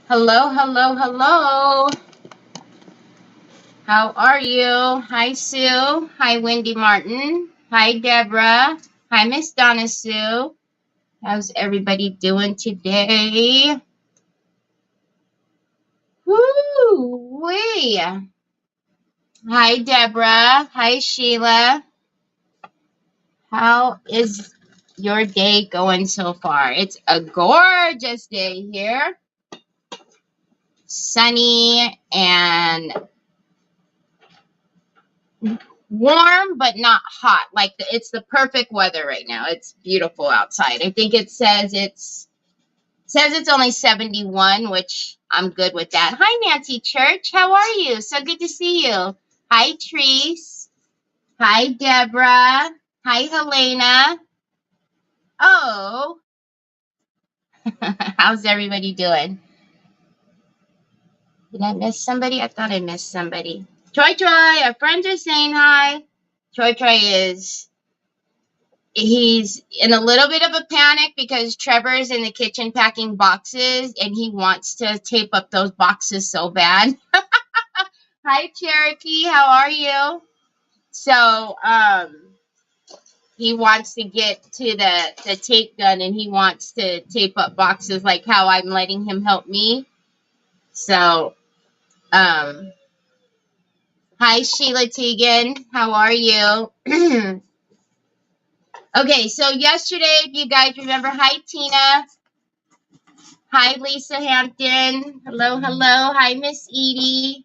Hello, hello, hello. How are you? Hi, Sue. Hi, Wendy Martin. Hi, Deborah. Hi, Miss Donna Sue. How's everybody doing today? Woo wee. Hi, Deborah. Hi, Sheila. How is your day going so far? It's a gorgeous day here. Sunny and warm but not hot. Like it's the perfect weather right now. It's beautiful outside. I think it says it's only 71, which I'm good with that. Hi, Nancy Church. How are you? So good to see you. Hi, Treese. Hi, Deborah. Hi, Helena. Oh, how's everybody doing? Did I miss somebody? I thought I missed somebody. Troy, our friends are saying hi. Troy is he's in a little bit of a panic because Trevor's in the kitchen packing boxes and he wants to tape up those boxes so bad. Hi, Cherokee. How are you? So, he wants to get to the tape gun and he wants to tape up boxes like how I'm letting him help me. So, hi, Sheila Teagan. How are you? Okay, so yesterday, if you guys remember, hi, Tina. Hi, Lisa Hampton. Hello, hello. Hi, Miss Edie.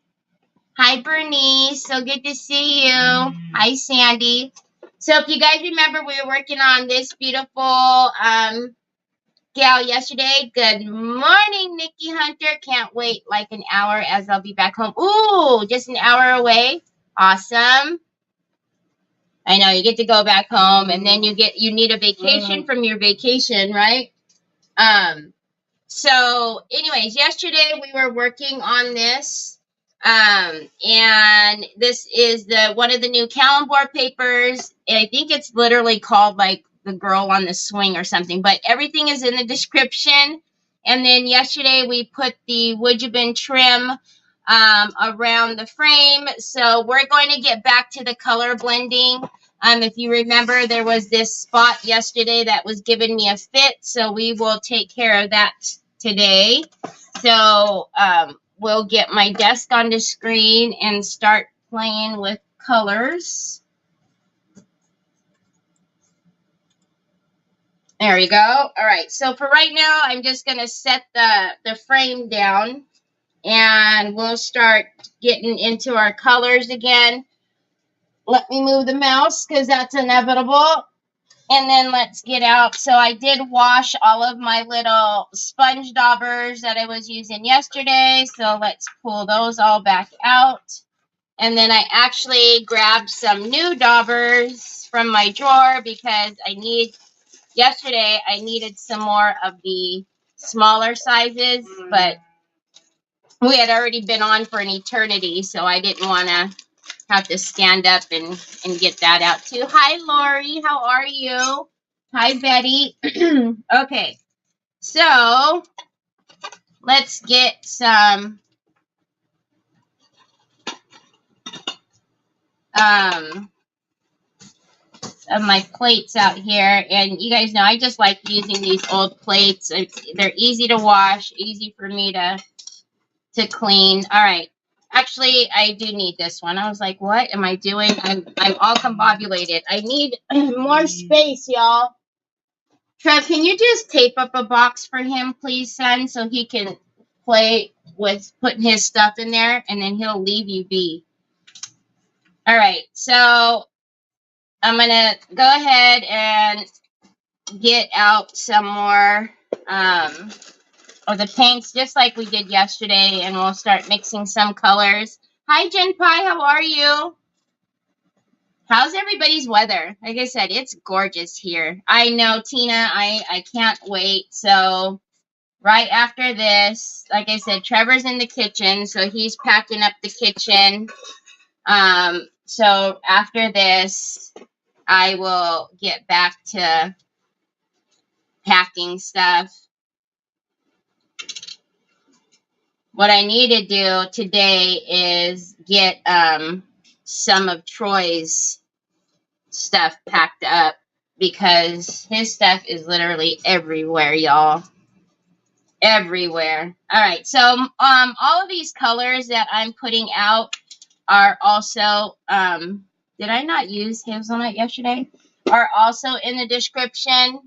Hi, Bernice. So good to see you. Hi, Sandy. So if you guys remember, we were working on this beautiful gal yesterday. Good morning, Nikki Hunter. Can't wait like an hour as I'll be back home. Ooh, just an hour away. Awesome. I know you get to go back home and then you need a vacation from your vacation, right? So anyways, yesterday we were working on this. And this is one of the new Calambour papers. And I think it's literally called like the girl on the swing or something, but everything is in the description. And then yesterday we put the wood you been trim around the frame. So we're going to get back to the color blending. If you remember, there was this spot yesterday that was giving me a fit, so we will take care of that today. So we'll get my desk on the screen and start playing with colors. There we go. All right, so for right now, I'm just going to set the frame down, and we'll start getting into our colors again. Let me move the mouse because that's inevitable. And then let's get out. So I did wash all of my little sponge daubers that I was using yesterday. So let's pull those all back out. And then I actually grabbed some new daubers from my drawer because yesterday I needed some more of the smaller sizes, but we had already been on for an eternity, so I didn't want to have to stand up and get that out too. Hi, Lori. How are you? Hi, Betty. Okay, so let's get some of my plates out here. And you guys know I just like using these old plates. They're easy to wash, easy for me to clean. All right. Actually, I do need this one. I was like, what am I doing? I'm all combobulated. I need more space, y'all. Trev, can you just tape up a box for him, please, son, so he can play with putting his stuff in there, and then he'll leave you be. All right, so I'm going to go ahead and get out some more of the paints, just like we did yesterday, and we'll start mixing some colors. Hi, Jen Pie, how are you? How's everybody's weather? Like I said, it's gorgeous here. I know, Tina, I can't wait. So right after this, like I said, Trevor's in the kitchen, so he's packing up the kitchen. So after this, I will get back to packing stuff. what I need to do today is get some of Troy's stuff packed up because his stuff is literally everywhere, y'all. Everywhere. All right, so all of these colors that I'm putting out are also did I not use hazelnut yesterday? Are also in the description.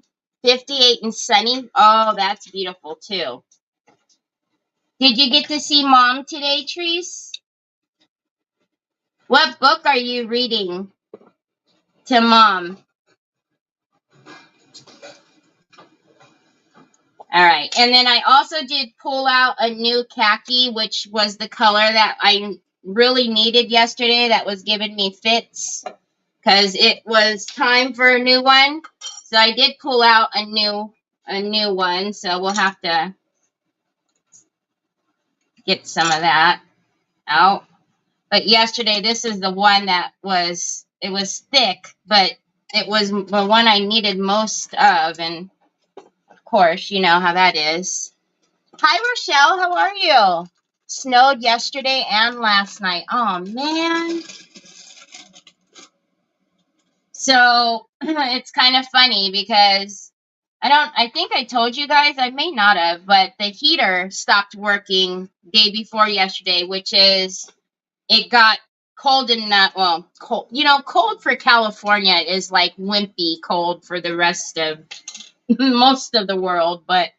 58 and Sunny. Oh, that's beautiful too. Did you get to see Mom today, Treese? What book are you reading to Mom? All right. And then I also did pull out a new khaki, which was the color that I really needed yesterday that was giving me fits because it was time for a new one. So I did pull out a new one. So we'll have to get some of that out. But yesterday, this is the one that was, it was thick, but it was the one I needed most of. And of course, you know how that is. Hi, Rochelle. How are you? Snowed yesterday and last night. Oh, man. So it's kind of funny because I think I told you guys, I may not have, but the heater stopped working day before yesterday, which is, it got cold enough, well, cold, you know, cold for California is like wimpy cold for the rest of most of the world, but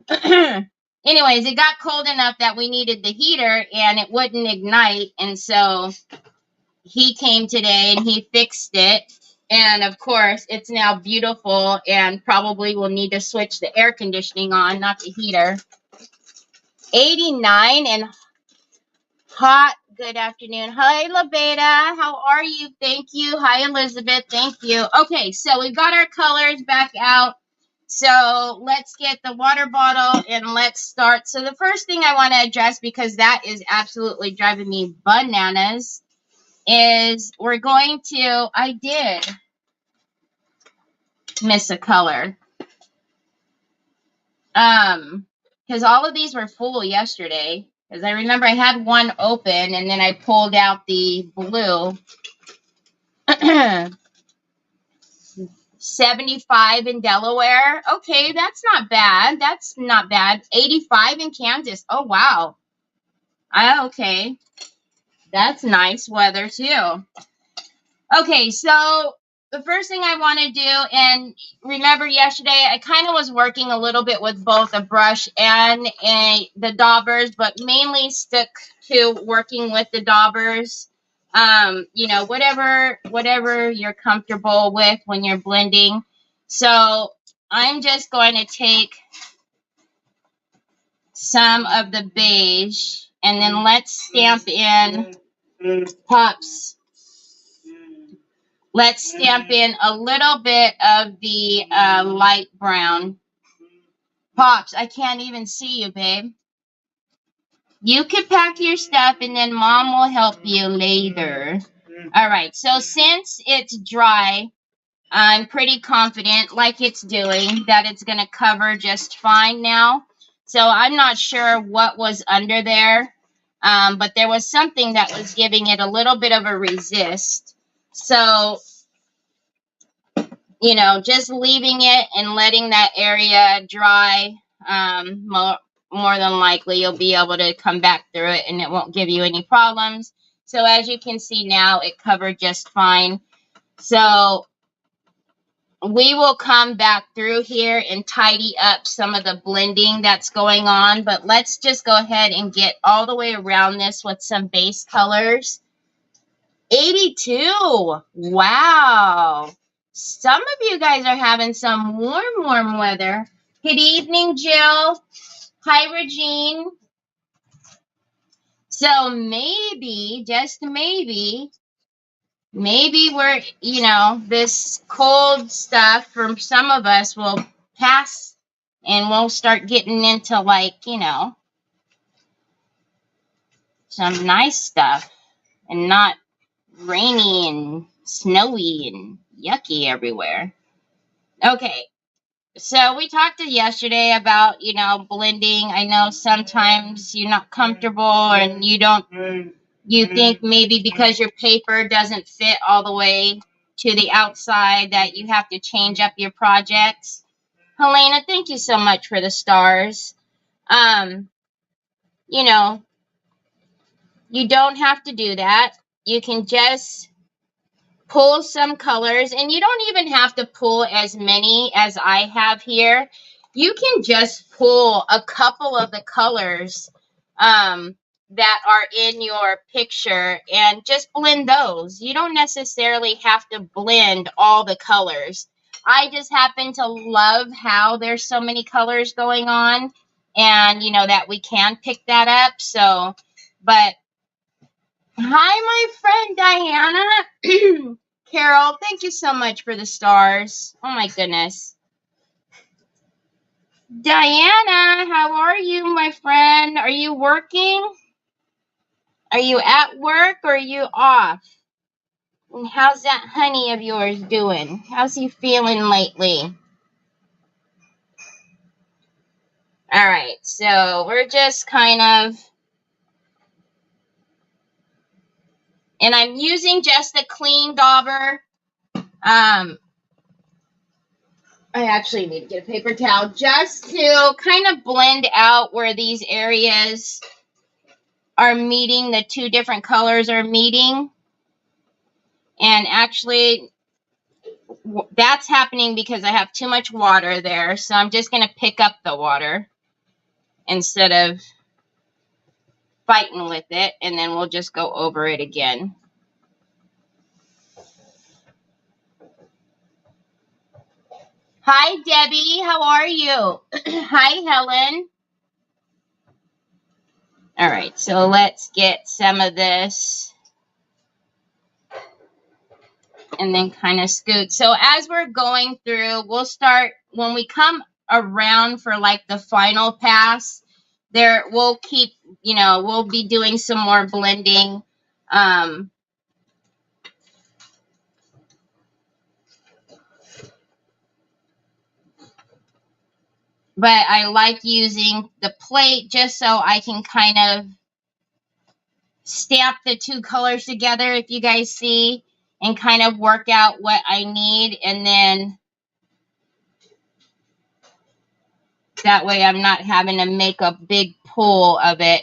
anyways, it got cold enough that we needed the heater and it wouldn't ignite. And so he came today and he fixed it. And of course, it's now beautiful and probably will need to switch the air conditioning on, not the heater. 89 and hot. Good afternoon. Hi, LaBeta. How are you? Thank you. Hi, Elizabeth. Thank you. Okay, so we've got our colors back out. So let's get the water bottle and let's start. So the first thing I want to address, because that is absolutely driving me bananas, is we're going to, I did miss a color. Because all of these were full yesterday. Because I remember I had one open and then I pulled out the blue. 75 in Delaware. Okay, that's not bad. That's not bad. 85 in Kansas. Oh, wow. Okay. That's nice weather, too. Okay, so the first thing I want to do, and remember yesterday, I kind of was working a little bit with both a brush and the daubers, but mainly stuck to working with the daubers. You know, whatever you're comfortable with when you're blending. So I'm just going to take some of the beige and then let's stamp in Pops. Let's stamp in a little bit of the light brown. Pops, I can't even see you, babe. You can pack your stuff and then Mom will help you later. All right, so since it's dry, I'm pretty confident, like it's doing, that it's going to cover just fine now. So I'm not sure what was under there, but there was something that was giving it a little bit of a resist. So, you know, just leaving it and letting that area dry, more than likely you'll be able to come back through it and it won't give you any problems. So as you can see now, it covered just fine. So we will come back through here and tidy up some of the blending that's going on. But let's just go ahead and get all the way around this with some base colors. 82. Wow. Some of you guys are having some warm weather. Good evening, Jill. Hi, Regine. So maybe, just maybe we're, you know, this cold stuff from some of us will pass and we'll start getting into, like, you know, some nice stuff and not rainy and snowy and yucky everywhere. Okay. So we talked yesterday about, you know, blending. I know sometimes you're not comfortable and you think maybe because your paper doesn't fit all the way to the outside that you have to change up your projects. Helena, thank you so much for the stars. You know, you don't have to do that. You can just pull some colors, and you don't even have to pull as many as I have here. You can just pull a couple of the colors that are in your picture and just blend those. You don't necessarily have to blend all the colors. I just happen to love how there's so many colors going on, and you know that we can pick that up. So, but hi, my friend Diana. Carol, thank you so much for the stars. Oh my goodness. Diana, how are you, my friend? Are you working? Are you at work or are you off? And how's that honey of yours doing? How's he feeling lately? All right, so we're just kind of, and I'm using just a clean dauber. I actually need to get a paper towel just to kind of blend out where these areas are meeting, the two different colors are meeting. And actually, that's happening because I have too much water there. So I'm just going to pick up the water instead of fighting with it. And then we'll just go over it again. Hi, Debbie. How are you? Hi, Helen. All right, so let's get some of this and then kind of scoot. So as we're going through, we'll start when we come around for like the final pass. There, we'll keep, you know, we'll be doing some more blending. But I like using the plate just so I can kind of stamp the two colors together, if you guys see, and kind of work out what I need. And then that way I'm not having to make a big pool of it.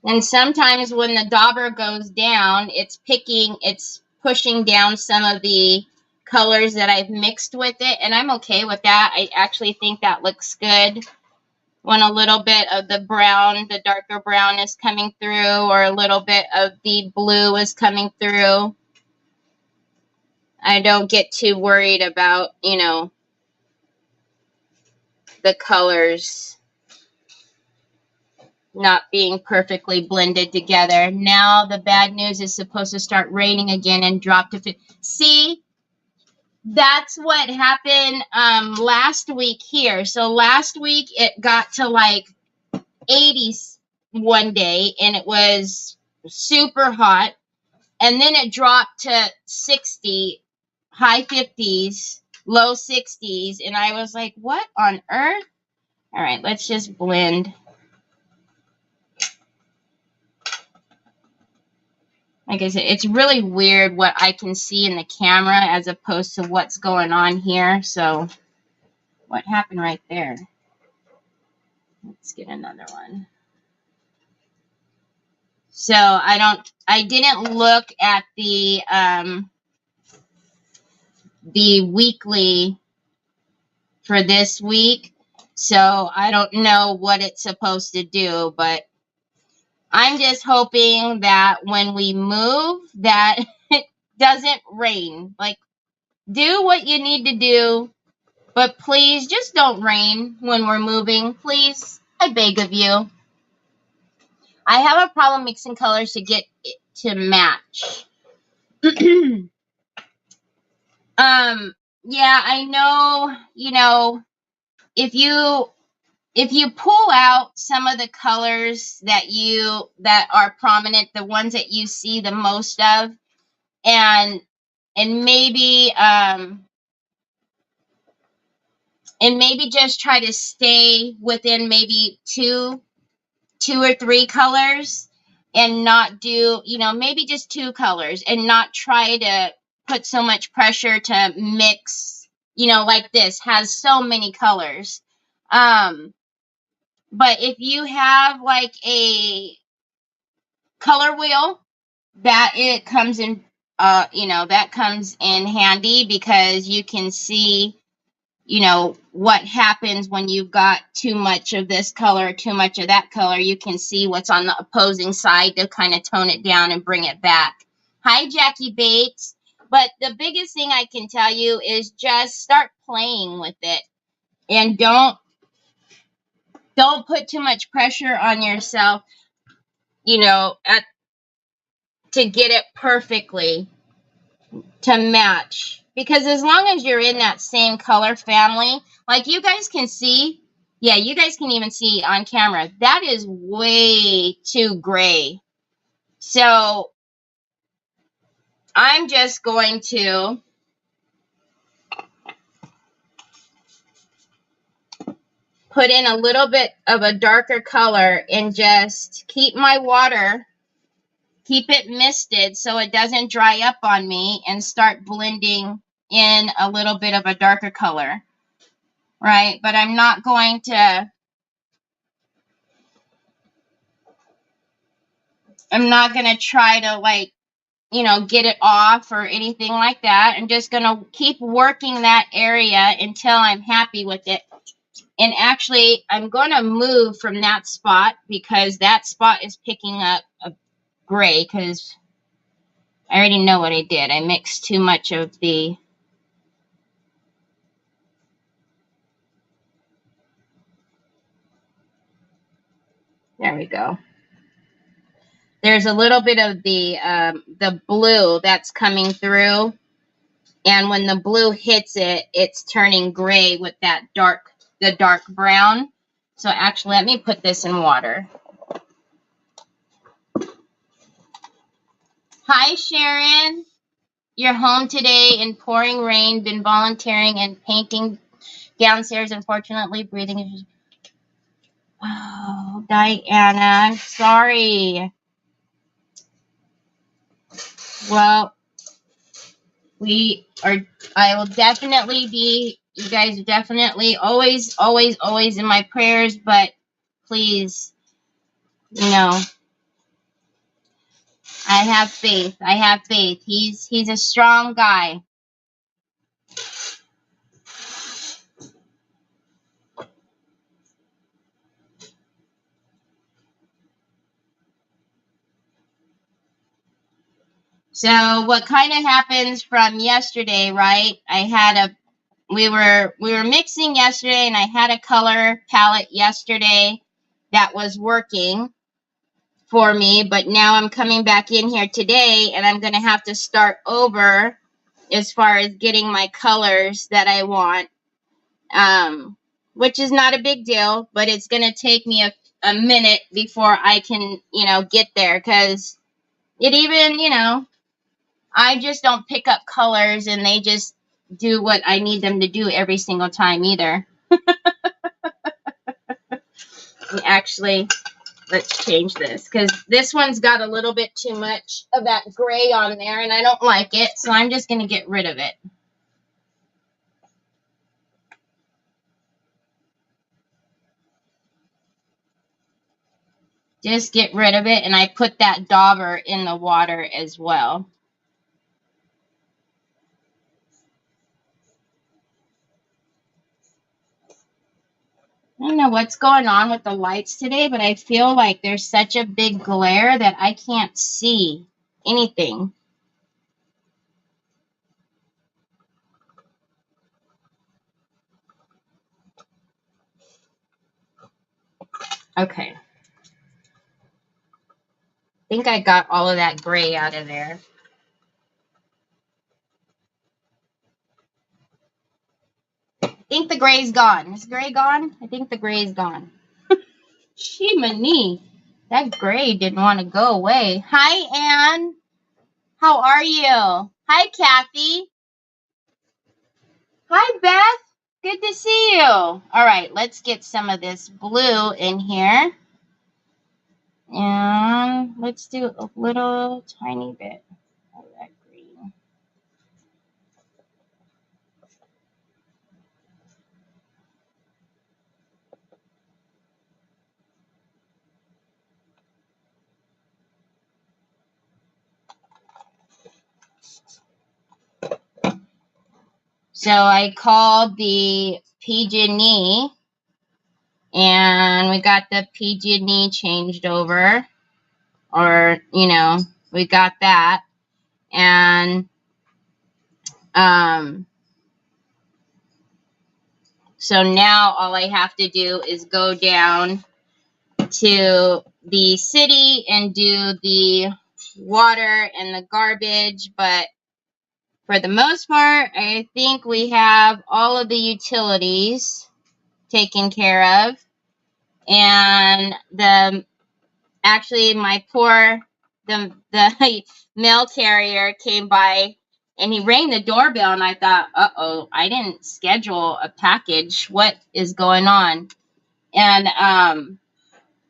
And sometimes when the dauber goes down, it's pushing down some of the colors that I've mixed with it. And I'm okay with that. I actually think that looks good when a little bit of the brown, the darker brown is coming through, or a little bit of the blue is coming through. I don't get too worried about, you know, the colors not being perfectly blended together. Now the bad news is supposed to start raining again and drop to 50. See, that's what happened last week here. So last week it got to like 80s one day and it was super hot. And then it dropped to 60, high 50s, low 60s. And I was like, what on earth? All right, let's just blend. Like I said, it's really weird what I can see in the camera as opposed to what's going on here. So what happened right there? Let's get another one. So I didn't look at the weekly for this week. So I don't know what it's supposed to do, but I'm just hoping that when we move that it doesn't rain. Like, do what you need to do, but please just don't rain when we're moving. Please, I beg of you. I have a problem mixing colors to get it to match. Yeah, I know, you know, if you pull out some of the colors that are prominent, the ones that you see the most of, and and maybe um and maybe just try to stay within maybe two or three colors, and not do, maybe just two colors, and not try to put so much pressure to mix, like this has so many colors. But if you have like a color wheel, that it comes in, that comes in handy, because you can see, what happens when you've got too much of this color, too much of that color. You can see what's on the opposing side to kind of tone it down and bring it back. Hi, Jackie Bates. But the biggest thing I can tell you is just start playing with it, and don't put too much pressure on yourself, to get it perfectly to match. Because as long as you're in that same color family, like you guys can see, yeah, you guys can even see on camera, that is way too gray. So I'm just going to put in a little bit of a darker color and just keep my water, keep it misted so it doesn't dry up on me, and start blending in a little bit of a darker color, right? But I'm not going to try to, like, get it off or anything like that. I'm just going to keep working that area until I'm happy with it. And actually, I'm going to move from that spot, because that spot is picking up a gray, because I already know what I did. I mixed too much of the... There we go. There's a little bit of the blue that's coming through. And when the blue hits it, it's turning gray with the dark brown. So actually, let me put this in water. Hi, Sharon. You're home today in pouring rain, been volunteering and painting downstairs. Unfortunately, breathing issues. Oh, Diana, I'm sorry. Well, I will definitely be, you guys are definitely always, always, always in my prayers, but please, I have faith. I have faith. He's a strong guy. So what kind of happens from yesterday, right? We were mixing yesterday, and I had a color palette yesterday that was working for me, but now I'm coming back in here today, and I'm going to have to start over as far as getting my colors that I want, which is not a big deal, but it's going to take me a minute before I can, get there, because it even, I just don't pick up colors and they just do what I need them to do every single time either. Actually, let's change this, because this one's got a little bit too much of that gray on there, and I don't like it, so I'm just going to get rid of it. Just get rid of it, and I put that dauber in the water as well. I don't know what's going on with the lights today, but I feel like there's such a big glare that I can't see anything. Okay. I think I got all of that gray out of there. think the gray's gone. Is gray gone? I think the gray's gone. Shiminy. That gray didn't want to go away. Hi, Anne. How are you? Hi, Kathy. Hi, Beth. Good to see you. All right, let's get some of this blue in here. And let's do a little tiny bit of that green. So I called the PG&E, and we got the PG&E changed over, or, you know, we got that. And so now all I have to do is go down to the city and do the water and the garbage, but for the most part, I think we have all of the utilities taken care of. And actually my the mail carrier came by and he rang the doorbell, and I thought, uh-oh, I didn't schedule a package. What is going on? And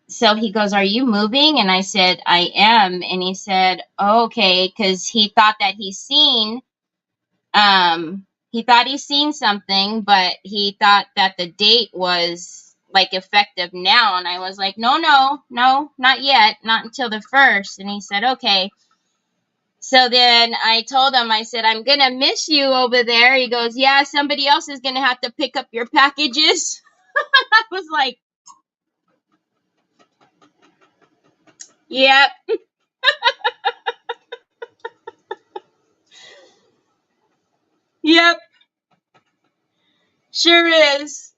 so he goes, are you moving? And I said, I am. And he said, oh, okay, because he thought that he's seen something, but he thought that the date was like effective now. And I was like, no, not yet, not until the 1st. And he said, okay. So then I told him, I said, I'm gonna miss you over there. He goes, yeah, somebody else is gonna have to pick up your packages. I was like, yep. Yep. Sure is.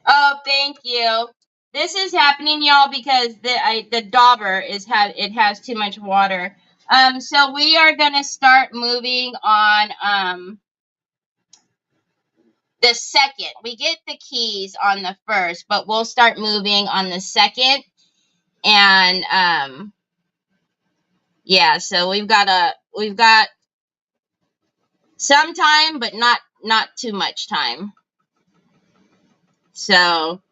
Oh, thank you. This is happening, y'all, because the dauber has too much water. So we are gonna start moving on the 2nd. We get the keys on the 1st, but we'll start moving on the 2nd. And yeah, so we've got some time, but not too much time. So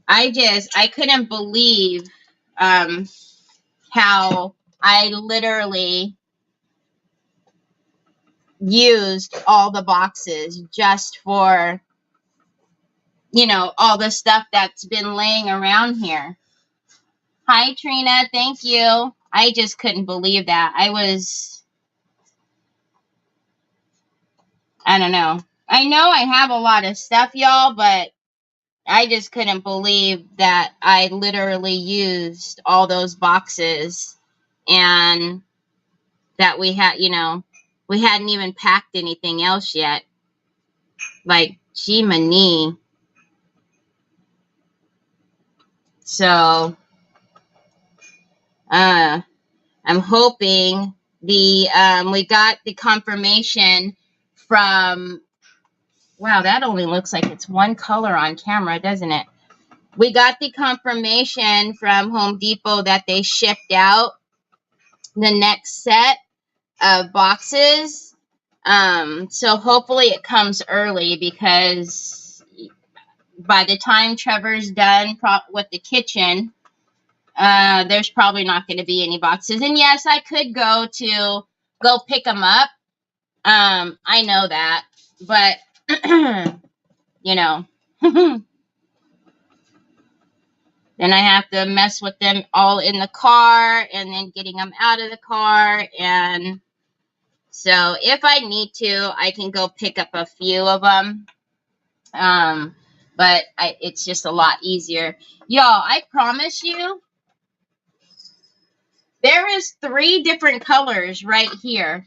I couldn't believe how I literally used all the boxes just for, you know, all the stuff that's been laying around here. Hi, Trina. Thank you. I just couldn't believe that. I don't know. I know I have a lot of stuff, y'all, but I just couldn't believe that I literally used all those boxes and that we had, you know, we hadn't even packed anything else yet. Like, gee, many. So, I'm hoping we got the confirmation from, wow, that only looks like it's one color on camera, doesn't it? We got the confirmation from Home Depot that they shipped out the next set of boxes. So hopefully it comes early, because by the time Trevor's done with the kitchen, there's probably not going to be any boxes. And yes, I could go pick them up. I know that, but you know, then I have to mess with them all in the car and then getting them out of the car. And so if I need to, I can go pick up a few of them. But it's just a lot easier. Y'all, I promise you, there is 3 different colors right here.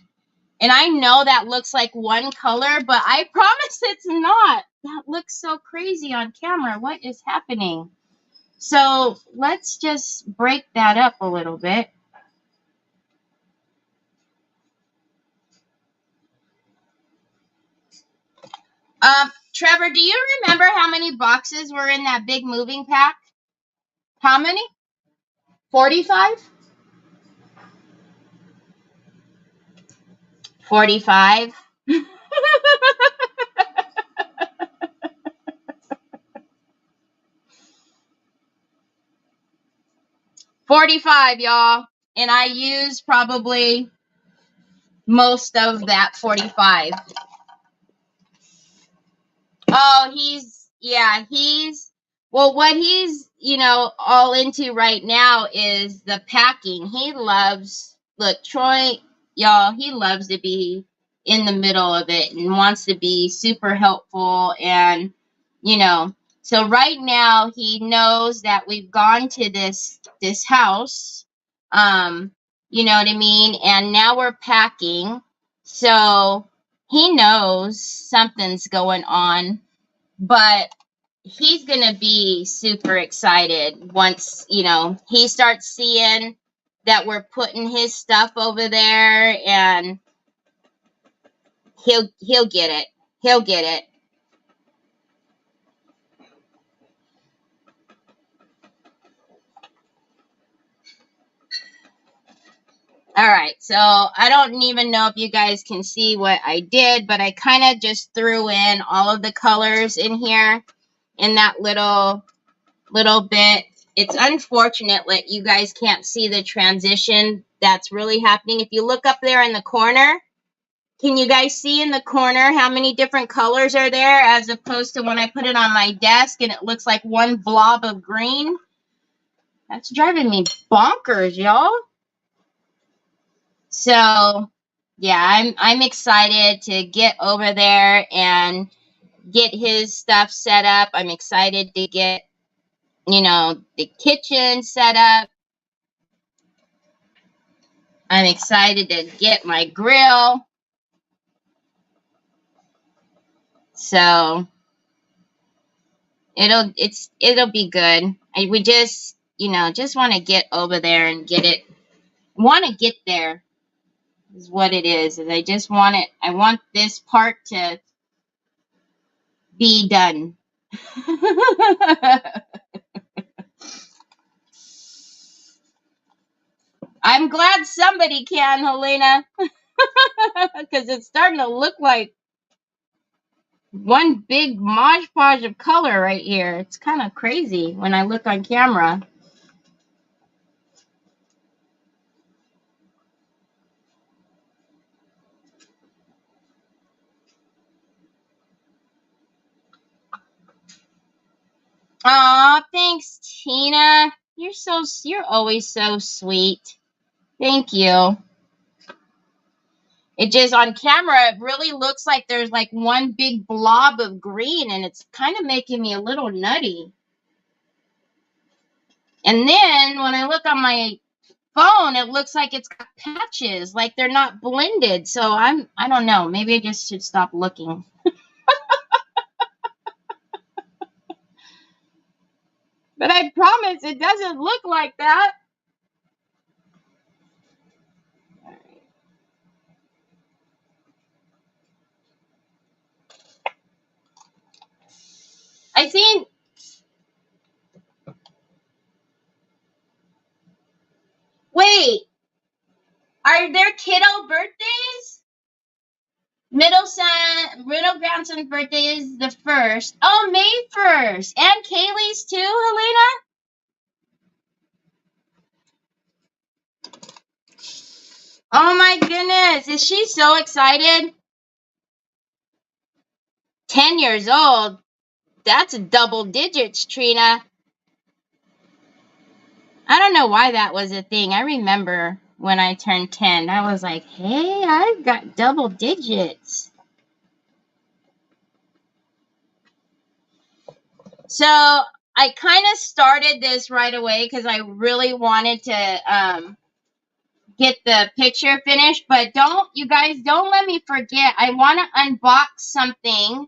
And I know that looks like one color, but I promise it's not. That looks so crazy on camera. What is happening? So let's just break that up a little bit. Trevor, do you remember how many boxes were in that big moving pack? How many? 45? 45. 45, y'all. And I used probably most of that 45. Oh, well, what he's, all into right now is the packing. He loves, look, Troy, y'all, he loves to be in the middle of it and wants to be super helpful. And, so right now he knows that we've gone to this house, you know what I mean? And now we're packing. So he knows something's going on, but he's going to be super excited once, he starts seeing that we're putting his stuff over there, and he'll get it. He'll get it. All right, so I don't even know if you guys can see what I did, but I kind of just threw in all of the colors in here in that little bit. It's unfortunate that you guys can't see the transition that's really happening. If you look up there in the corner, can you guys see in the corner how many different colors are there as opposed to when I put it on my desk and it looks like one blob of green? That's driving me bonkers, y'all. So, yeah, I'm excited to get over there and get his stuff set up. I'm excited to get, the kitchen set up. I'm excited to get my grill. So it'll be good. We just, just want to get over there and get it. Want to get there is what it is. I just want it. I want this part to be done. I'm glad somebody can, Helena, because it's starting to look like one big mosh podge of color right here. It's kind of crazy when I look on camera. Aw, thanks, Tina. You're always so sweet. Thank you. It just, on camera, it really looks like there's like one big blob of green, and it's kind of making me a little nutty. And then when I look on my phone, it looks like it's got patches, like they're not blended. So I don't know. Maybe I just should stop looking. But I promise it doesn't look like that. I think. Wait, are there kiddo birthdays? Middle grandson's birthday is the 1st. Oh, May 1st. And Kaylee's too, Helena? Oh my goodness. Is she so excited? 10 years old. That's double digits, Trina. I don't know why that was a thing. I remember when I turned 10, I was like, hey, I've got double digits. So I kind of started this right away because I really wanted to get the picture finished. But you guys don't let me forget. I want to unbox something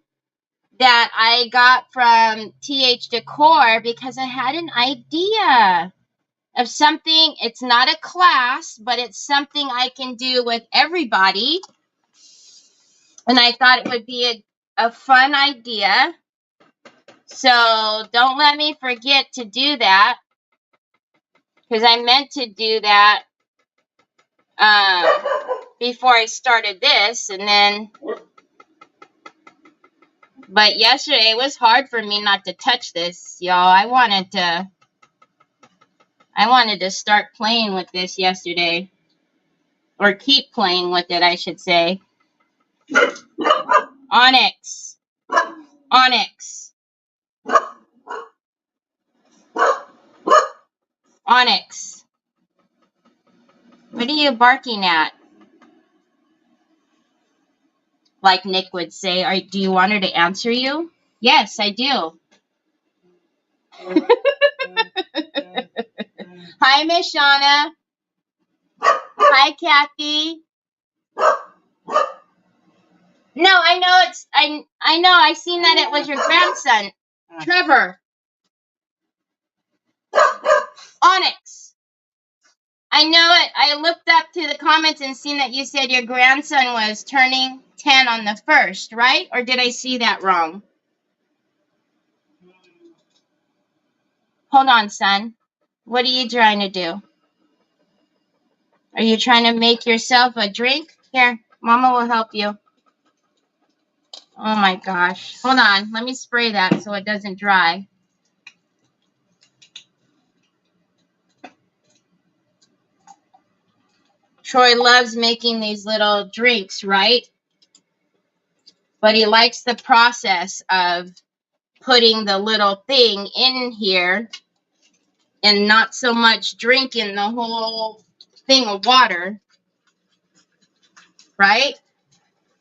that I got from TH Decor because I had an idea of something. It's not a class, but it's something I can do with everybody. And I thought it would be a fun idea. So don't let me forget to do that, because I meant to do that before I started this, and then, but yesterday it was hard for me not to touch this, y'all. I wanted to start playing with this yesterday, or keep playing with it, I should say. Onyx, Onyx, Onyx. What are you barking at? Like Nick would say, do you want her to answer you? Yes, I do. Hi, Miss Shauna. Hi, Kathy. No, I know it's, I know, I seen that it was your grandson, Trevor. Onyx. I know it. I looked up to the comments and seen that you said your grandson was turning 10 on the 1st, right? Or did I see that wrong? Hold on, son. What are you trying to do? Are you trying to make yourself a drink? Here, Mama will help you. Oh my gosh. Hold on. Let me spray that so it doesn't dry. Troy loves making these little drinks, right? But he likes the process of putting the little thing in here and not so much drinking the whole thing of water, right?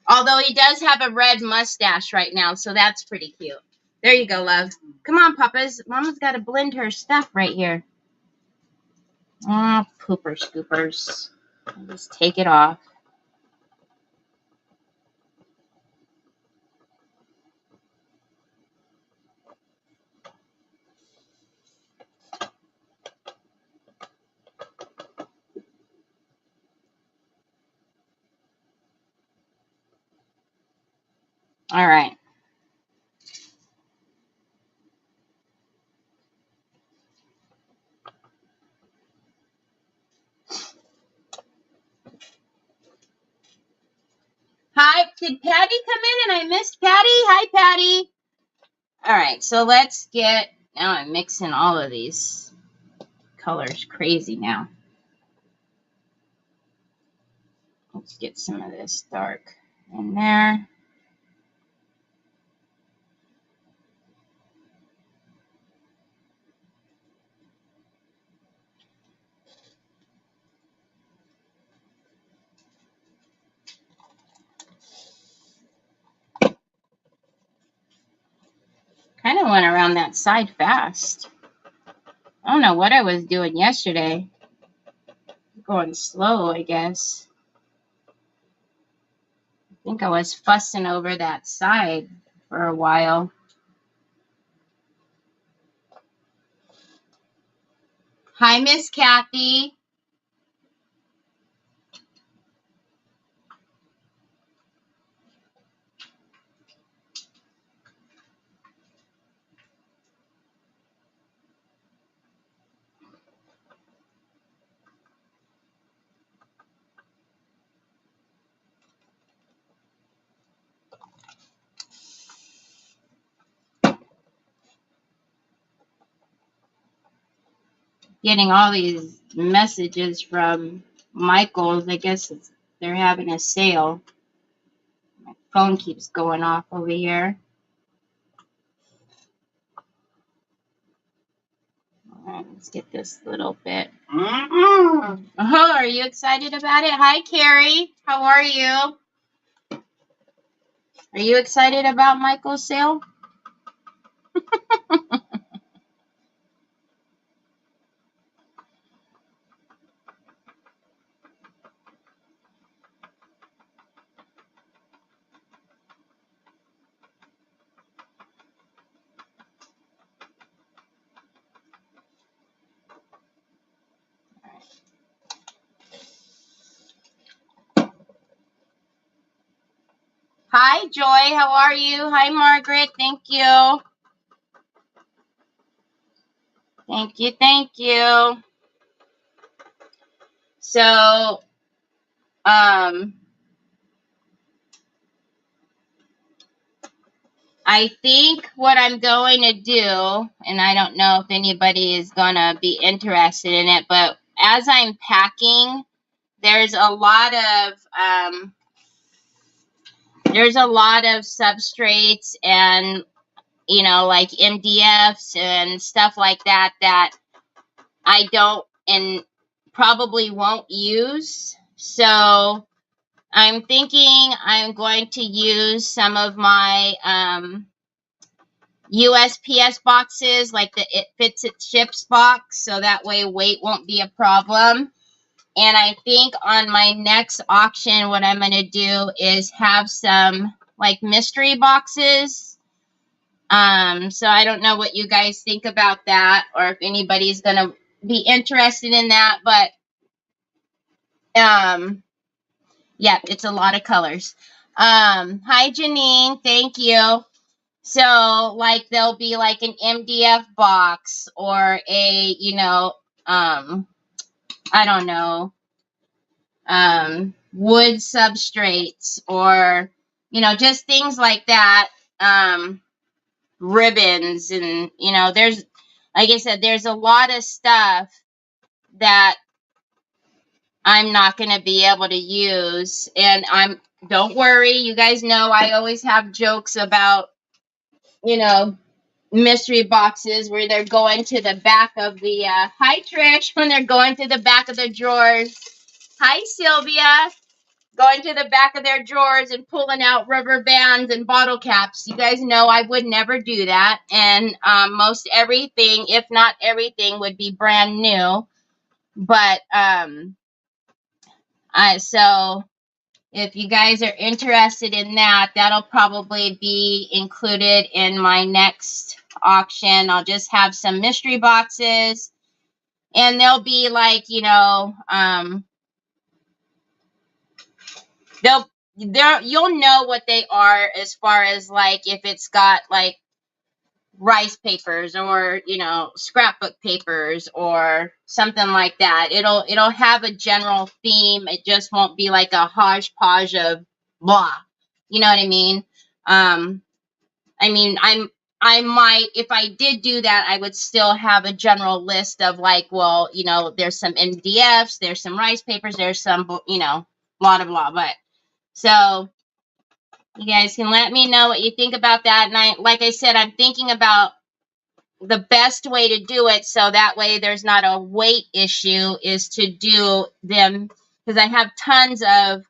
Although he does have a red mustache right now, so that's pretty cute. There you go, love. Come on, Papas. Mama's got to blend her stuff right here. Oh, pooper scoopers. I'll just take it off. All right. Hi, did Patty come in and I missed Patty? Hi, Patty. All right, so let's get, now I'm mixing all of these colors crazy now. Let's get some of this dark in there. Kind of went around that side fast. I don't know what I was doing yesterday. Going slow, I guess. I think I was fussing over that side for a while. Hi, Miss Kathy. Getting all these messages from Michael's. I guess they're having a sale. My phone keeps going off over here. All right, let's get this little bit. Oh, are you excited about it? Hi, Carrie. How are you? Are you excited about Michael's sale? Hi, Joy. How are you? Hi, Margaret. Thank you. Thank you. Thank you. So, I think what I'm going to do, and I don't know if anybody is going to be interested in it, but as I'm packing, there's a lot of substrates and, you know, like MDFs and stuff like that that I don't and probably won't use. So I'm thinking I'm going to use some of my USPS boxes, like the It Fits It Ships box, so that way weight won't be a problem. And I think on my next auction, what I'm going to do is have some like mystery boxes. So I don't know what you guys think about that, or if anybody's going to be interested in that, but yeah, it's a lot of colors. Hi, Janine. Thank you. So, like, there'll be like an MDF box or a, you know, I don't know, wood substrates or, you know, just things like that. Ribbons and, you know, there's, like I said, there's a lot of stuff that I'm not going to be able to use. And don't worry, you guys know I always have jokes about, you know, mystery boxes where they're going to the back of the, hi Trish, when they're going to the back of the drawers. Hi Sylvia, going to the back of their drawers and pulling out rubber bands and bottle caps. You guys know I would never do that. And most everything, if not everything, would be brand new. But so if you guys are interested in that, that'll probably be included in my next auction. I'll just have some mystery boxes, and they'll be like, you know, you'll know what they are as far as like if it's got like rice papers or, you know, scrapbook papers or something like that. It'll have a general theme. It just won't be like a hodgepodge of blah. You know what I mean? I might, if I did do that, I would still have a general list of like, well, you know, there's some MDFs, there's some rice papers, there's some, you know, blah, blah, blah. But so you guys can let me know what you think about that. And like I said, I'm thinking about the best way to do it so that way there's not a weight issue is to do them, because I have tons of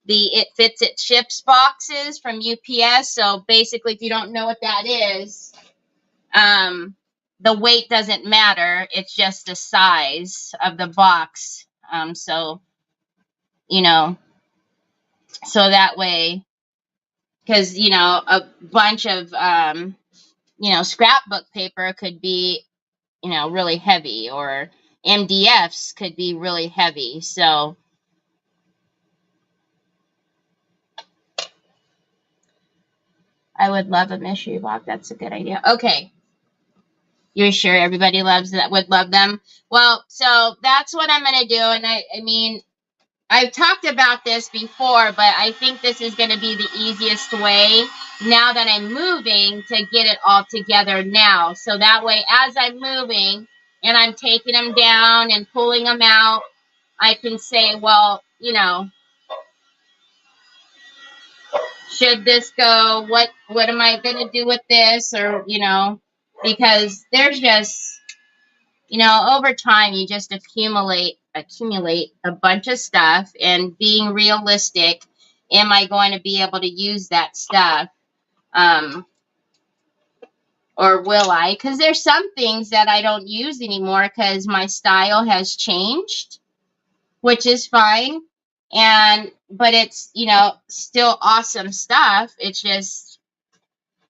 the It Fits It Ships boxes from UPS. So basically, if you don't know what that is, the weight doesn't matter. It's just the size of the box. So, you know, so that way, because, you know, a bunch of, you know, scrapbook paper could be, you know, really heavy, or MDFs could be really heavy. So I would love a mystery box. That's a good idea. Okay. You're sure everybody loves that, would love them? Well, so that's what I'm going to do. And I mean, I've talked about this before, but I think this is going to be the easiest way now that I'm moving to get it all together now. So that way, as I'm moving and I'm taking them down and pulling them out, I can say, well, you know, should this go? What am I going to do with this? Or, you know, because there's just, you know, over time, you just accumulate a bunch of stuff, and being realistic, am I going to be able to use that stuff? Or will I? Because there's some things that I don't use anymore because my style has changed, which is fine. But it's, you know, still awesome stuff. It's just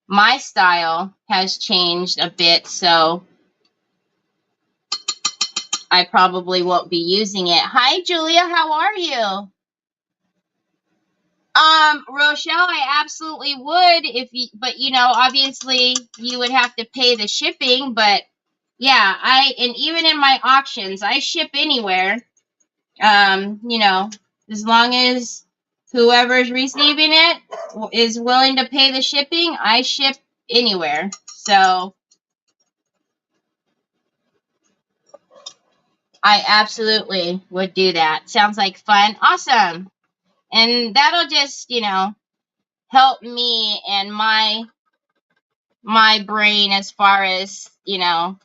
my style has changed a bit, so I probably won't be using it. Hi, Julia. How are you? Rochelle, I absolutely would if you, but you know, obviously you would have to pay the shipping, but yeah, and even in my auctions, I ship anywhere. You know, as long as whoever's receiving it is willing to pay the shipping, I ship anywhere. So I absolutely would do that. Sounds like fun. Awesome. And that'll just, you know, help me and my brain as far as, you know,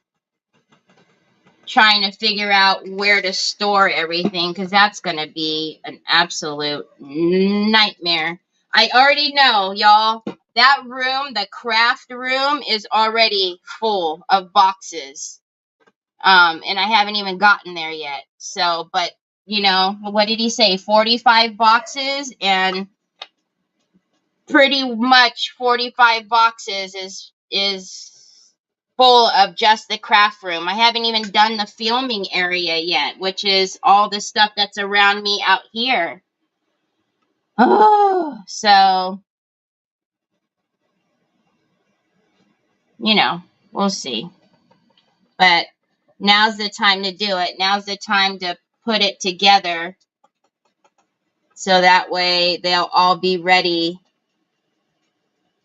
trying to figure out where to store everything, because that's going to be an absolute nightmare. I already know, y'all, that room, the craft room, is already full of boxes. And I haven't even gotten there yet. So, but, you know, what did he say? 45 boxes, and pretty much 45 boxes is full of just the craft room. I haven't even done the filming area yet, which is all the stuff that's around me out here. Oh, so, you know, we'll see. But now's the time to do it. Now's the time to put it together, so that way they'll all be ready.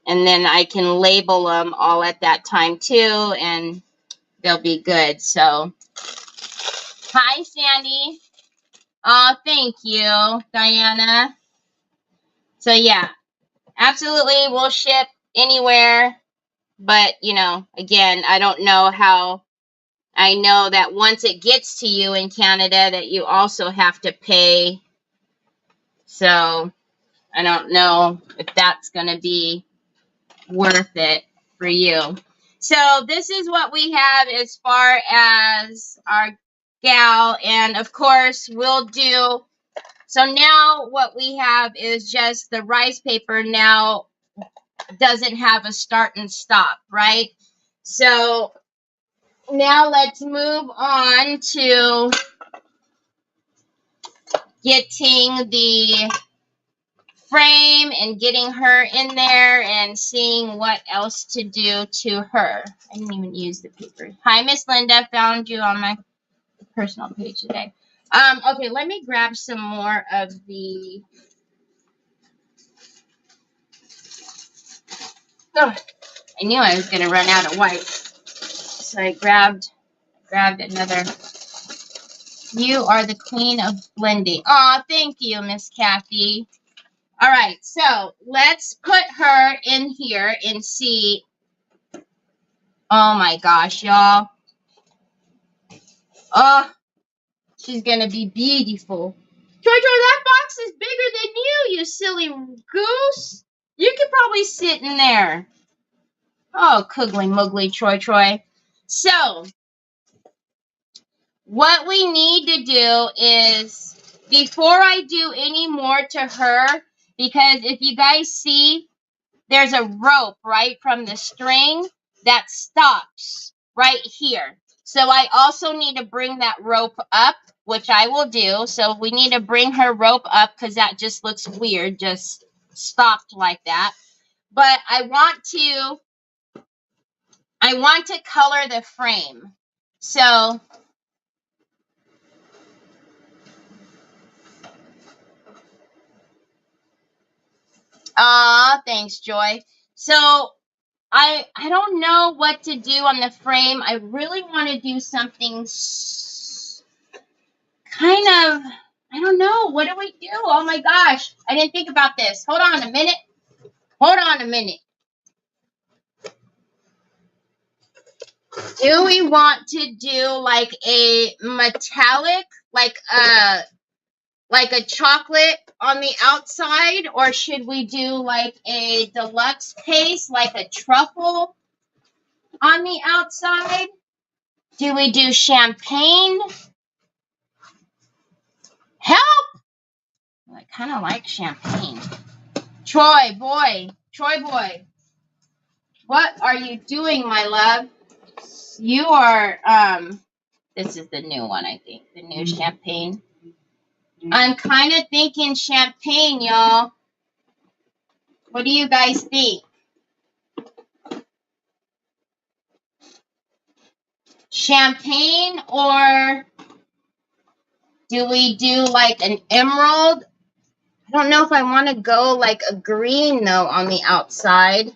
And then I can label them all at that time too, and they'll be good. So, hi, Sandy. Oh, thank you, Diana. So, yeah, absolutely, we'll ship anywhere. But, you know, again, I don't know how. I know that once it gets to you in Canada that you also have to pay. So, I don't know if that's going to be worth it for you. So this is what we have as far as our gal, and of course we'll do, so now what we have is just the rice paper now doesn't have a start and stop, right? So now let's move on to getting the frame and getting her in there and seeing what else to do to her. I didn't even use the paper. Hi, Miss Linda. Found you on my personal page today. Okay, let me grab some more of the... Oh, I knew I was going to run out of white. So I grabbed another. You are the queen of blending. Aw, thank you, Miss Kathy. All right, so let's put her in here and see. Oh my gosh, y'all. Oh, she's gonna be beautiful. Joy, that box is bigger than you, you silly goose. You could probably sit in there. Oh, Coogly Moogly, Troy. So, what we need to do is, before I do any more to her, because if you guys see, there's a rope right from the string that stops right here. So I also need to bring that rope up, which I will do. So we need to bring her rope up because that just looks weird, just stopped like that. But I want to color the frame. So thanks, Joy. So I don't know what to do on the frame. I really want to do something kind of, I don't know. What do we do? Oh my gosh. I didn't think about this. Hold on a minute. Do we want to do like a metallic, like a chocolate on the outside, or should we do like a deluxe paste, like a truffle on the outside? Do we do champagne? Help! I kind of like champagne. Troy boy. What are you doing, my love? You are, this is the new one, I think. The new champagne. I'm kind of thinking champagne, y'all. What do you guys think? Champagne, or do we do like an emerald? I don't know if I want to go like a green though on the outside,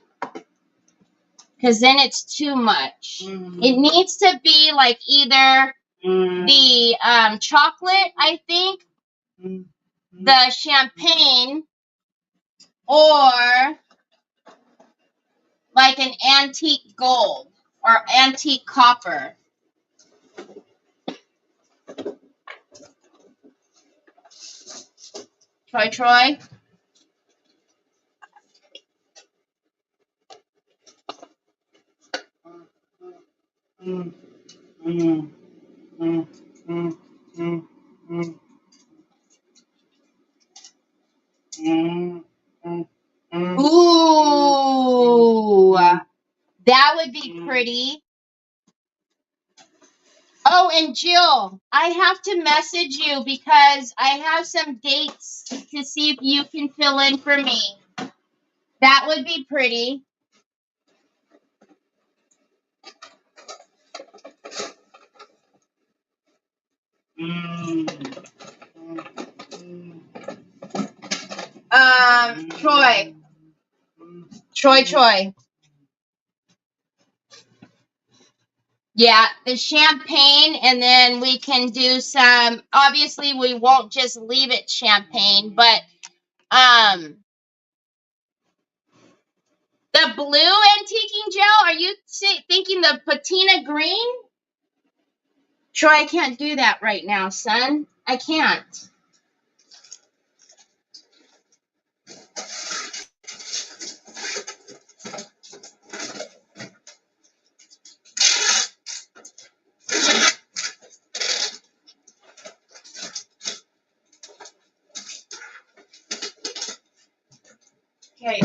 because then it's too much. It needs to be like either the chocolate, I think, the champagne, or like an antique gold or antique copper. Troy? Ooh, that would be pretty. Oh, and Jill, I have to message you because I have some dates to see if you can fill in for me. That would be pretty. Troy. Yeah, the champagne, and then we can do some, obviously we won't just leave it champagne, but the blue antiquing gel, are you thinking the patina green? Troy, I can't do that right now, son. I can't. Okay.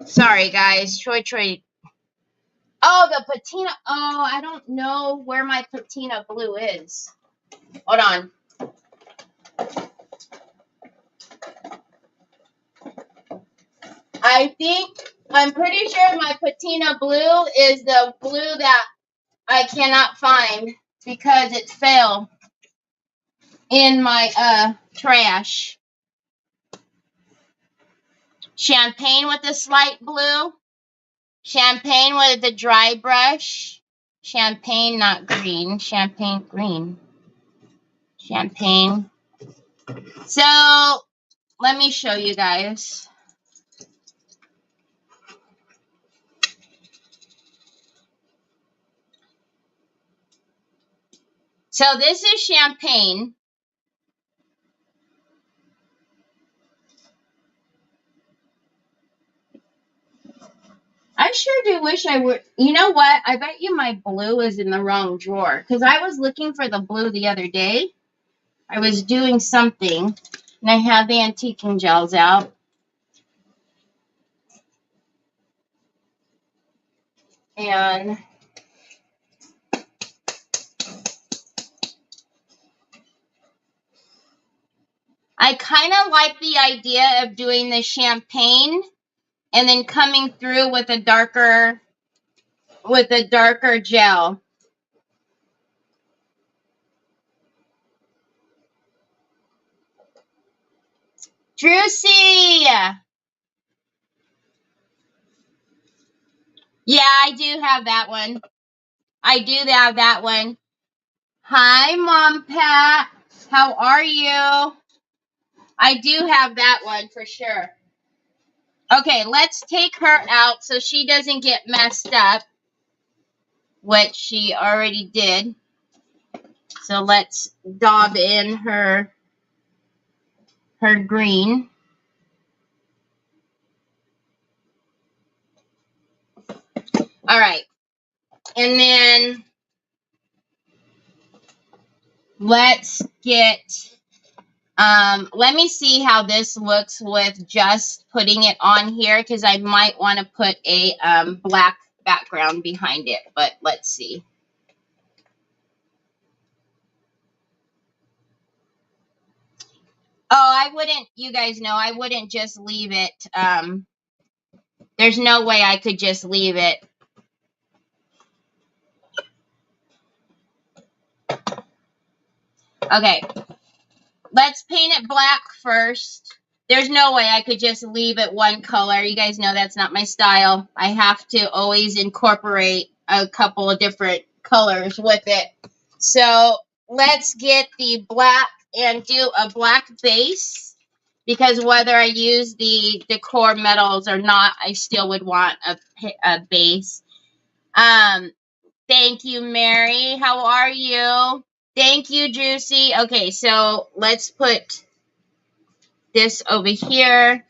Sorry, guys. Troy. Oh, the patina. Oh, I don't know where my patina blue is. Hold on. I'm pretty sure my patina blue is the blue that I cannot find because it fell in my trash. Champagne with a slight blue. Champagne with the dry brush. Champagne, not green. Champagne, green. Champagne. So, let me show you guys. So, this is champagne. I sure do wish I would. You know what? I bet you my blue is in the wrong drawer. Because I was looking for the blue the other day. I was doing something. And I had the antiquing gels out. And I kind of like the idea of doing the champagne and then coming through with a darker gel. Drucy! Yeah, I do have that one. Hi, Mom Pat. How are you? I do have that one for sure. Okay, let's take her out so she doesn't get messed up, which she already did. So let's daub in her green. All right. And then let's get, let me see how this looks with just putting it on here, because I might want to put a black background behind it, but let's see. Oh, I wouldn't, you guys know, I wouldn't just leave it. There's no way I could just leave it. Okay, let's paint it black first. There's no way I could just leave it one color. You guys know that's not my style. I have to always incorporate a couple of different colors with it. So let's get the black and do a black base, because whether I use the decor metals or not, I still would want a base. Thank you, Mary. How are you? Thank you, Juicy. Okay, so let's put this over here.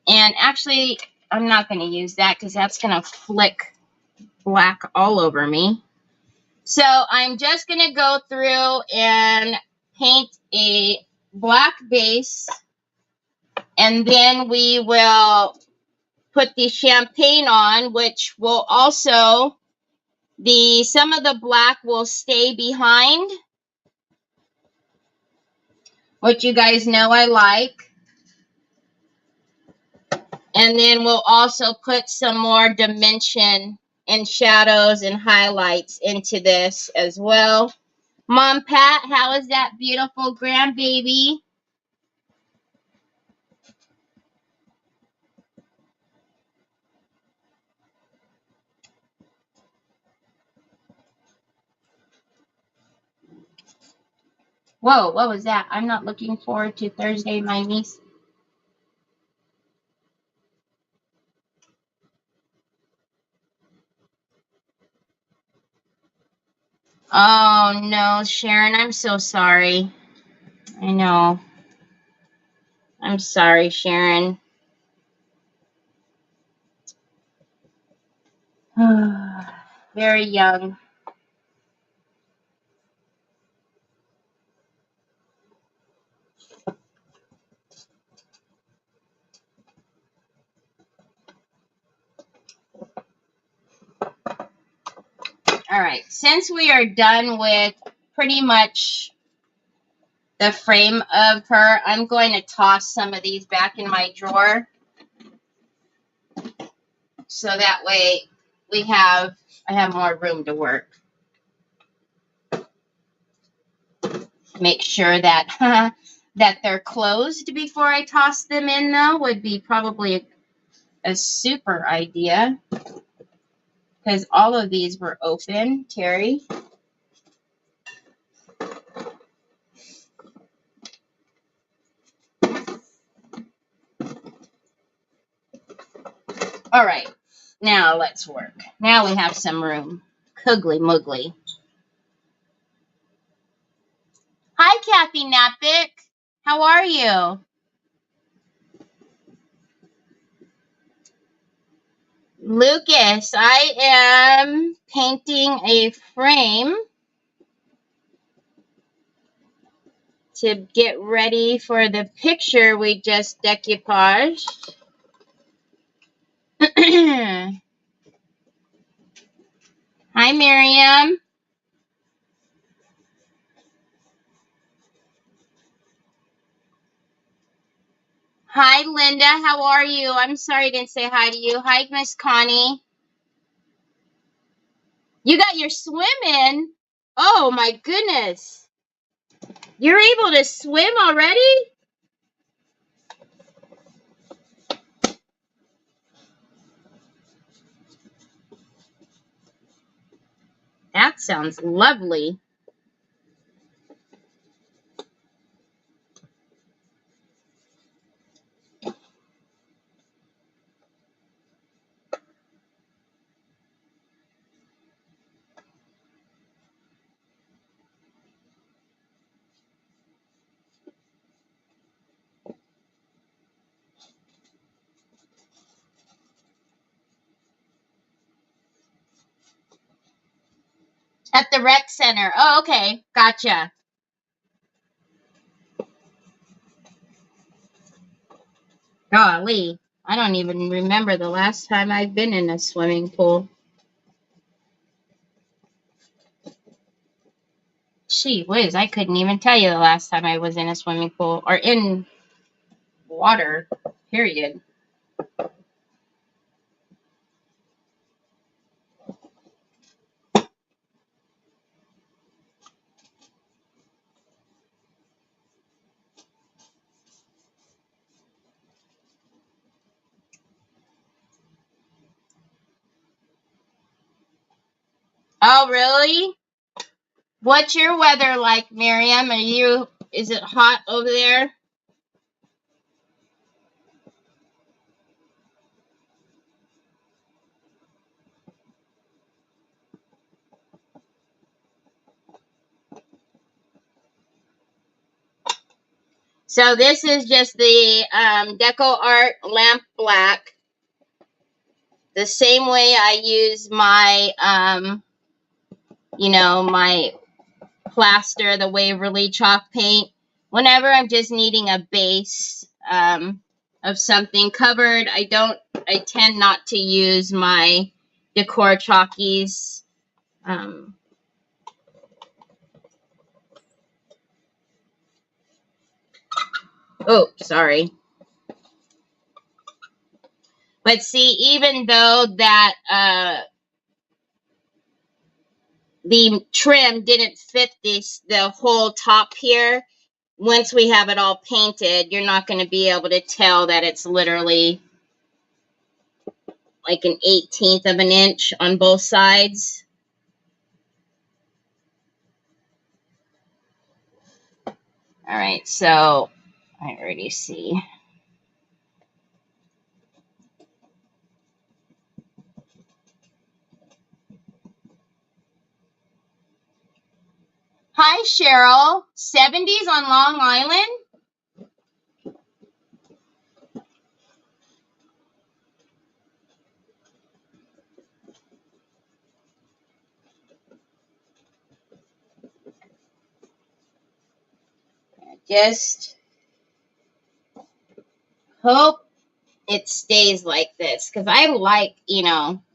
And actually, I'm not going to use that because that's going to flick black all over me. So I'm just going to go through and paint a black base. And then we will put the champagne on, which will also, some of the black will stay behind, which you guys know I like. And then we'll also put some more dimension and shadows and highlights into this as well. Mom Pat, how is that beautiful grandbaby? Whoa, what was that? I'm not looking forward to Thursday, my niece. Oh, no, Sharon, I'm so sorry. I know. I'm sorry, Sharon. Very young. All right, since we are done with pretty much the frame of her, I'm going to toss some of these back in my drawer. So that way I have more room to work. Make sure that that they're closed before I toss them in, though, would be probably a super idea, because all of these were open, Terry. All right, now let's work. Now we have some room. Coogly moogly. Hi, Kathy Napick. How are you? Lucas, I am painting a frame to get ready for the picture we just decoupaged. Hi, Miriam. Hi, Linda. How are you? I'm sorry I didn't say hi to you. Hi, Miss Connie. You got your swim in? Oh, my goodness. You're able to swim already? That sounds lovely. At the rec center. Oh, okay. Gotcha. Golly. I don't even remember the last time I've been in a swimming pool. Gee whiz, I couldn't even tell you the last time I was in a swimming pool or in water, period. Oh, really? What's your weather like, Miriam? Is it hot over there? So this is just the DecoArt Lamp Black. The same way I use my, my Plaster, the Waverly chalk paint. Whenever I'm just needing a base of something covered, I tend not to use my decor chalkies. Oh, sorry. But see, even though that the trim didn't fit the whole top here, once we have it all painted, you're not going to be able to tell that it's literally like an 1/18 of an inch on both sides. All right, so I already see. Hi, Cheryl. 70s on Long Island? Just hope it stays like this, because I like,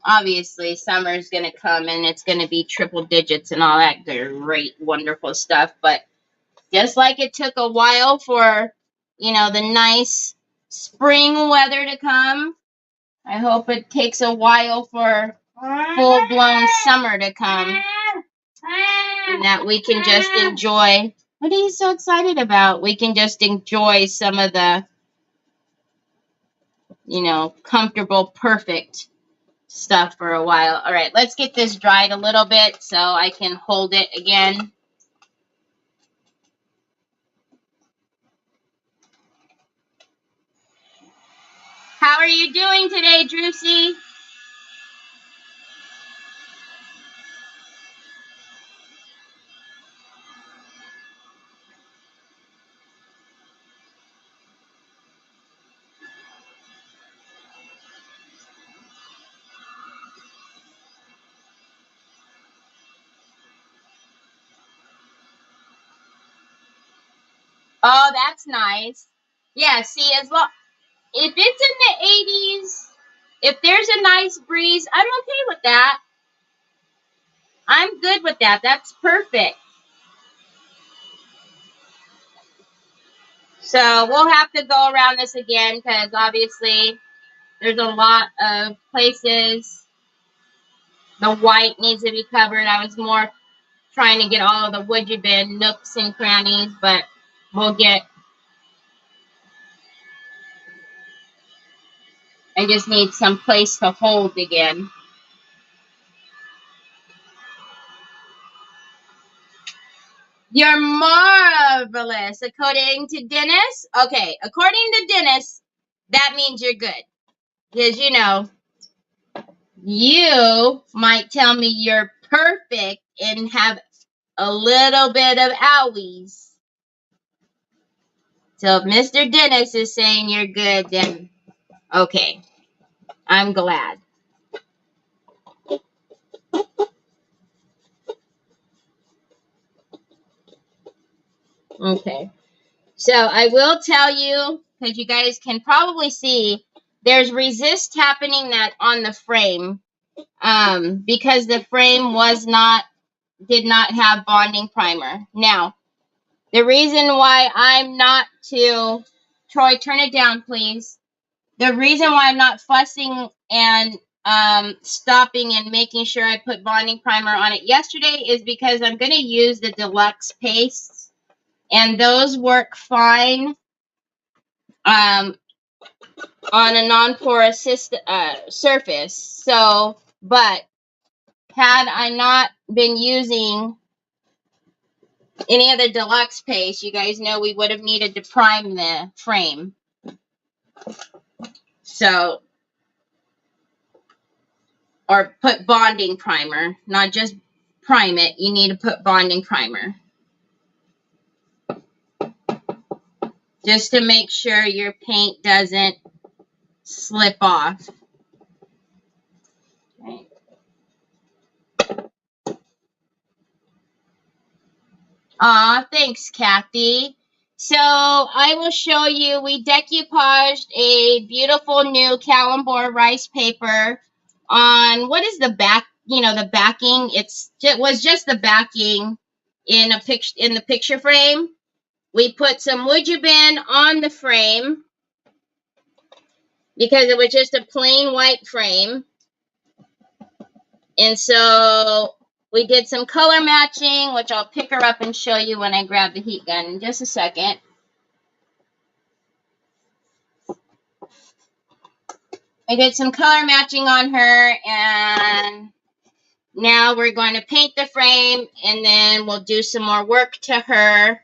obviously summer's going to come and it's going to be triple digits and all that great, wonderful stuff. But just like it took a while for, the nice spring weather to come, I hope it takes a while for full-blown summer to come, and that we can just enjoy. What are you so excited about? We can just enjoy some of the, comfortable, perfect stuff for a while. All right, let's get this dried a little bit so I can hold it again. How are you doing today, Drewsy? Oh, that's nice. Yeah, see, if it's in the 80s, if there's a nice breeze, I'm okay with that. I'm good with that. That's perfect. So we'll have to go around this again because obviously there's a lot of places the white needs to be covered. I was more trying to get all of the would you bin nooks and crannies, but we'll get. I just need some place to hold again. You're marvelous, according to Dennis. Okay, according to Dennis, that means you're good. Because, you might tell me you're perfect and have a little bit of owies. So if Mr. Dennis is saying you're good, then okay. I'm glad. Okay. So I will tell you, because you guys can probably see, there's resist happening that on the frame. Because the frame was not did not have bonding primer. Now, the reason why I'm not to, Troy, turn it down, please. The reason why I'm not fussing and stopping and making sure I put bonding primer on it yesterday is because I'm going to use the deluxe pastes, and those work fine on a non-porous surface. So, but had I not been using any of the deluxe paste, you guys know we would have needed to prime the frame. So, or put bonding primer, not just prime it. You need to put bonding primer. Just to make sure your paint doesn't slip off. Okay. Aw, thanks, Kathy. So I will show you, we decoupaged a beautiful new Calambour rice paper on, what is the back, you know, the backing. It was just the backing in the picture frame. We put some Woojubin on the frame because it was just a plain white frame. And so we did some color matching, which I'll pick her up and show you when I grab the heat gun in just a second. I did some color matching on her, and now we're going to paint the frame, and then we'll do some more work to her.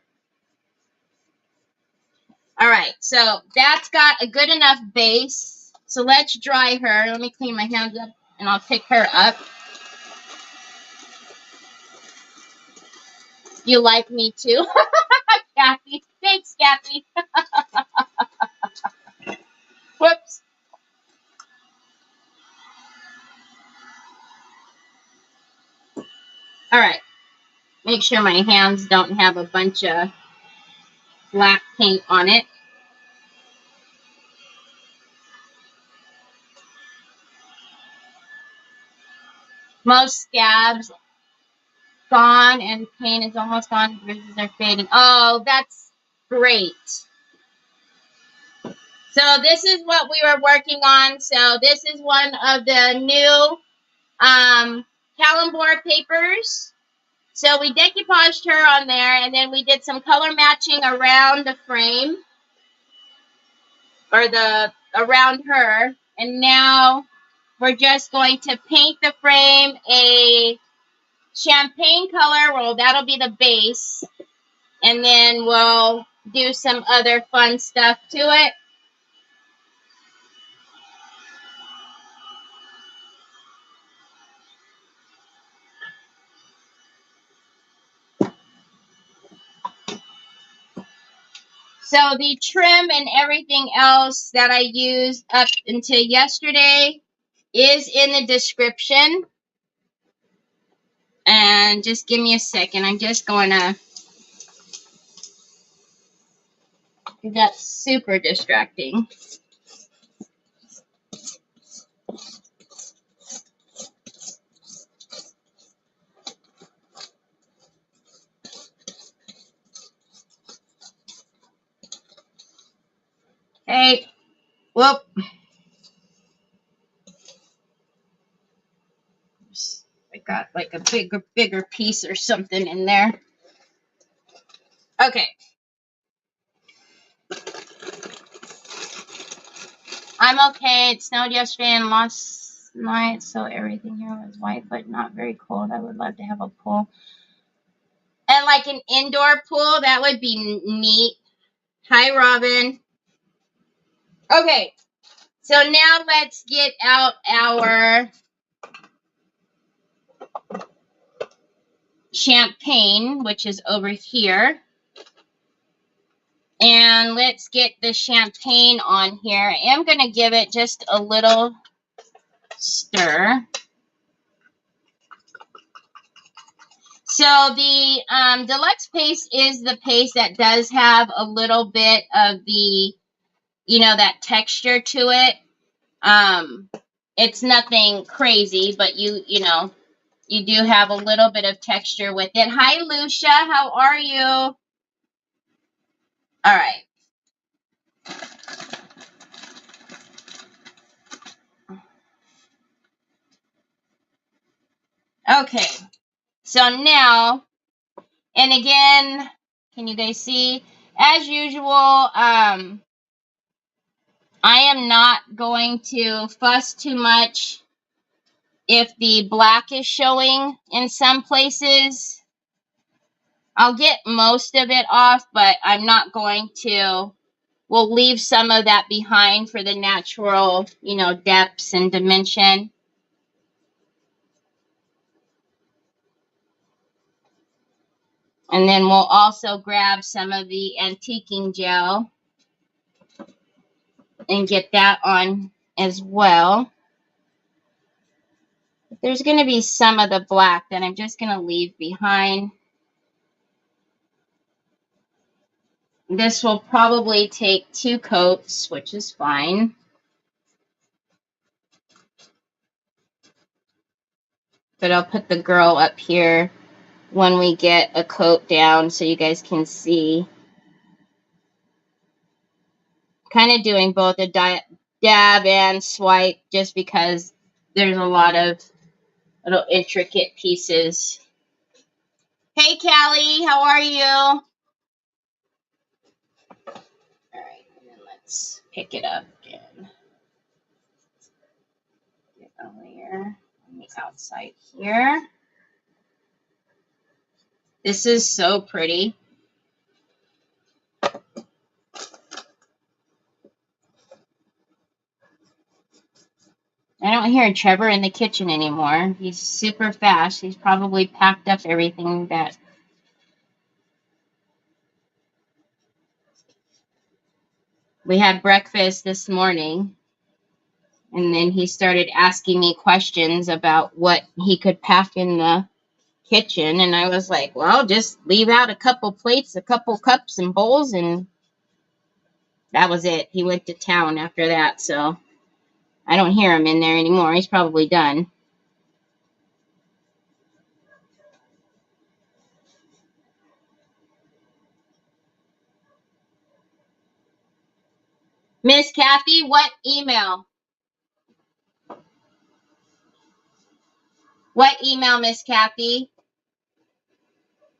All right, so that's got a good enough base. So let's dry her. Let me clean my hands up, and I'll pick her up. You like me too? Kathy. Thanks, Kathy. Whoops. All right. Make sure my hands don't have a bunch of black paint on it. Most scabs gone and paint is almost gone. Bruises are fading. Oh, that's great. So this is what we were working on. So this is one of the new Calambour papers. So we decoupaged her on there, and then we did some color matching around the frame, or around her. And now we're just going to paint the frame a champagne color. Well, that'll be the base. And then we'll do some other fun stuff to it. So the trim and everything else that I used up until yesterday is in the description. And just give me a second. I'm just going to... That's super distracting. Hey, whoop. I got like a bigger piece or something in there. Okay. I'm okay. It snowed yesterday and last night, so everything here was white, but not very cold. I would love to have a pool. And like an indoor pool, that would be neat. Hi, Robin. Okay. So now let's get out our champagne, which is over here. And let's get the champagne on here. I am going to give it just a little stir. So the deluxe paste is the paste that does have a little bit of the, you know, that texture to it. It's nothing crazy, but you know, you do have a little bit of texture with it. Hi, Lucia. How are you? All right. Okay. So now, and again, can you guys see? As usual, I am not going to fuss too much if the black is showing in some places. I'll get most of it off, but I'm not going to. We'll leave some of that behind for the natural, you know, depths and dimension. And then we'll also grab some of the antiquing gel and get that on as well. There's going to be some of the black that I'm just going to leave behind. This will probably take 2 coats, which is fine. But I'll put the girl up here when we get a coat down so you guys can see. Kind of doing both a dab and swipe just because there's a lot of little intricate pieces. Hey, Callie, how are you? All right, and then let's pick it up again. Get a layer on the outside here. This is so pretty. I don't hear Trevor in the kitchen anymore. He's super fast. He's probably packed up everything that... We had breakfast this morning, and then he started asking me questions about what he could pack in the kitchen, and I was like, well, just leave out a couple plates, a couple cups and bowls, and that was it. He went to town after that, so I don't hear him in there anymore. He's probably done. Miss Kathy, what email? What email, Miss Kathy?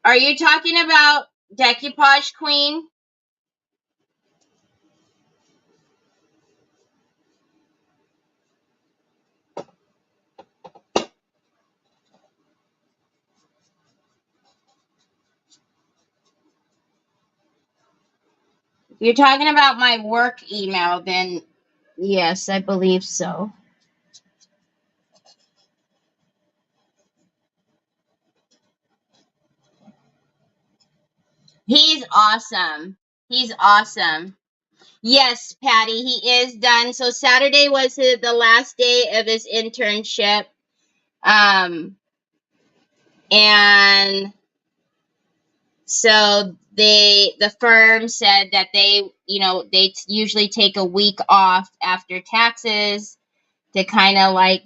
Are you talking about Decoupage Queen? If you're talking about my work email, then yes, I believe so. He's awesome. He's awesome. Yes, Patty, he is done. So Saturday was the last day of his internship. And so the firm said that they usually take a week off after taxes to kind of like,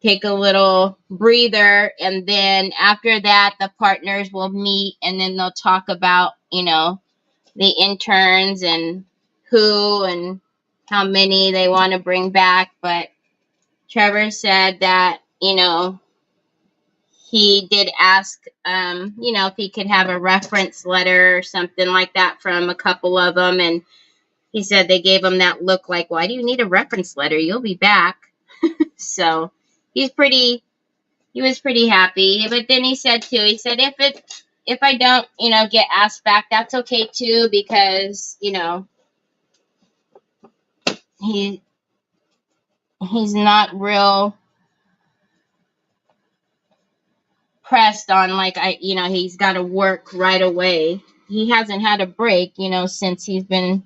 take a little breather. And then after that, the partners will meet and then they'll talk about, the interns and who and how many they want to bring back. But Trevor said that, he did ask, if he could have a reference letter or something like that from a couple of them. And he said they gave him that look like, why do you need a reference letter? You'll be back. So he was pretty happy. But then he said too, if I don't, get asked back, that's okay too, because, he's not real pressed on like he's got to work right away. He hasn't had a break, since he's been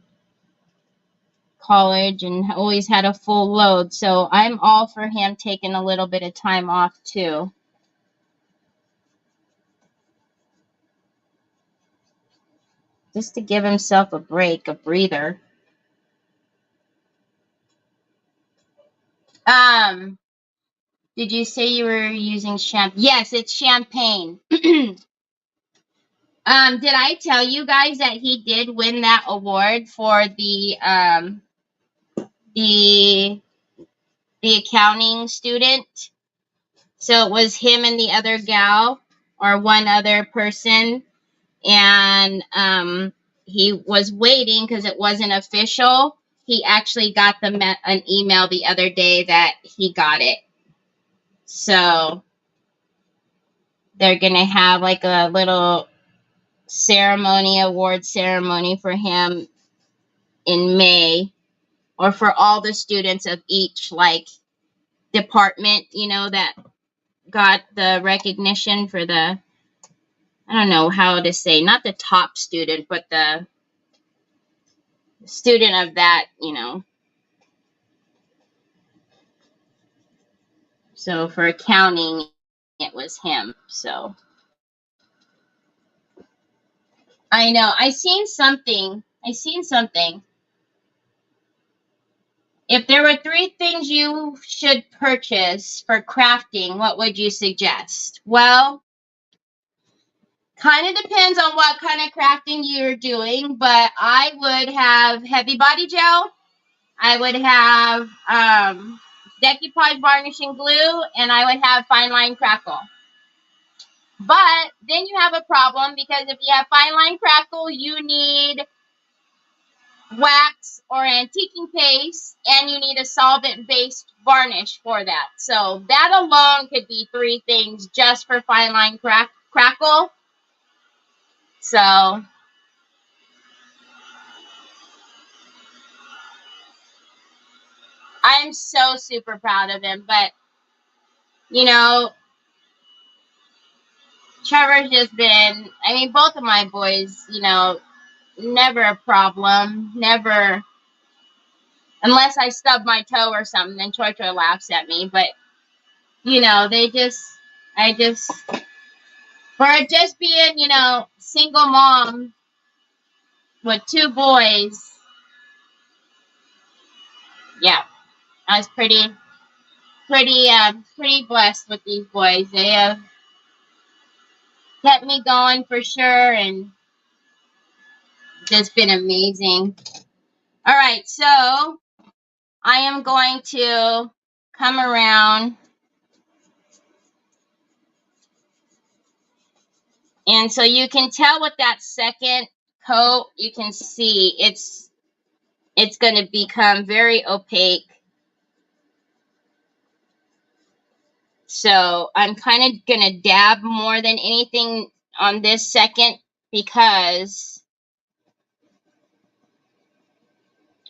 college and always had a full load. So I'm all for him taking a little bit of time off too. Just to give himself a break, a breather. Did you say you were using champagne? Yes, it's champagne. Did I tell you guys that he did win that award for the accounting student? So it was him and the other gal, or one other person, and he was waiting because it wasn't official. He actually got an email the other day that he got it. So they're gonna have like a little award ceremony for him in May, or for all the students of each like department, you know, that got the recognition for the, I don't know how to say, not the top student, but the student of that, you know. So for accounting, it was him. So I know. I seen something. If there were 3 things you should purchase for crafting, what would you suggest? Well, kind of depends on what kind of crafting you're doing, but I would have heavy body gel. I would have decoupage varnishing glue, and I would have fine line crackle. But then you have a problem, because if you have fine line crackle, you need wax or antiquing paste, and you need a solvent-based varnish for that. So that alone could be 3 things just for fine line crackle. So I'm so super proud of him. But, you know, Trevor's just been, I mean, both of my boys, you know, never a problem. Never, unless I stub my toe or something, then Troy laughs at me. But, you know, for it just being, you know, single mom with 2 boys, yeah, I was pretty blessed with these boys. They have kept me going for sure, and just been amazing. All right, so I am going to come around, and so you can tell with that second coat, you can see it's going to become very opaque. So I'm kind of going to dab more than anything on this second, because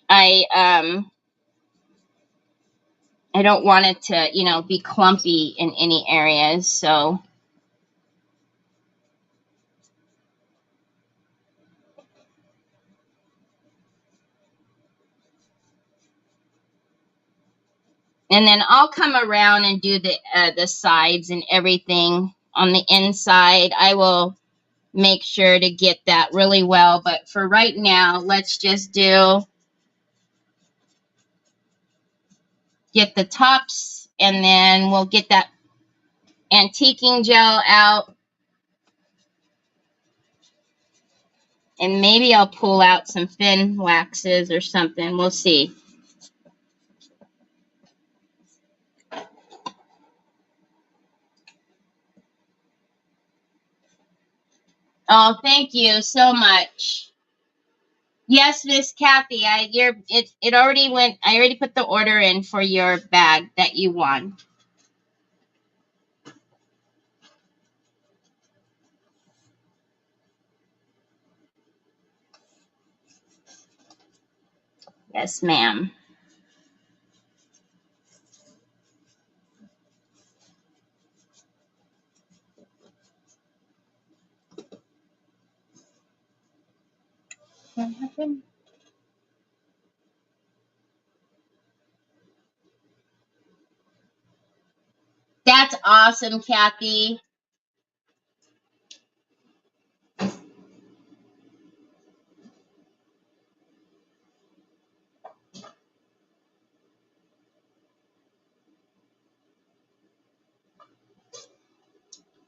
I don't want it to, you know, be clumpy in any areas. So and then I'll come around and do the sides and everything on the inside. I will make sure to get that really well. But for right now, let's just get the tops, and then we'll get that antiquing gel out. And maybe I'll pull out some thin waxes or something. We'll see. Oh, thank you so much. Yes, Miss Kathy, it already went. I already put the order in for your bag that you won. Yes, ma'am. What happened? That's awesome, Kathy.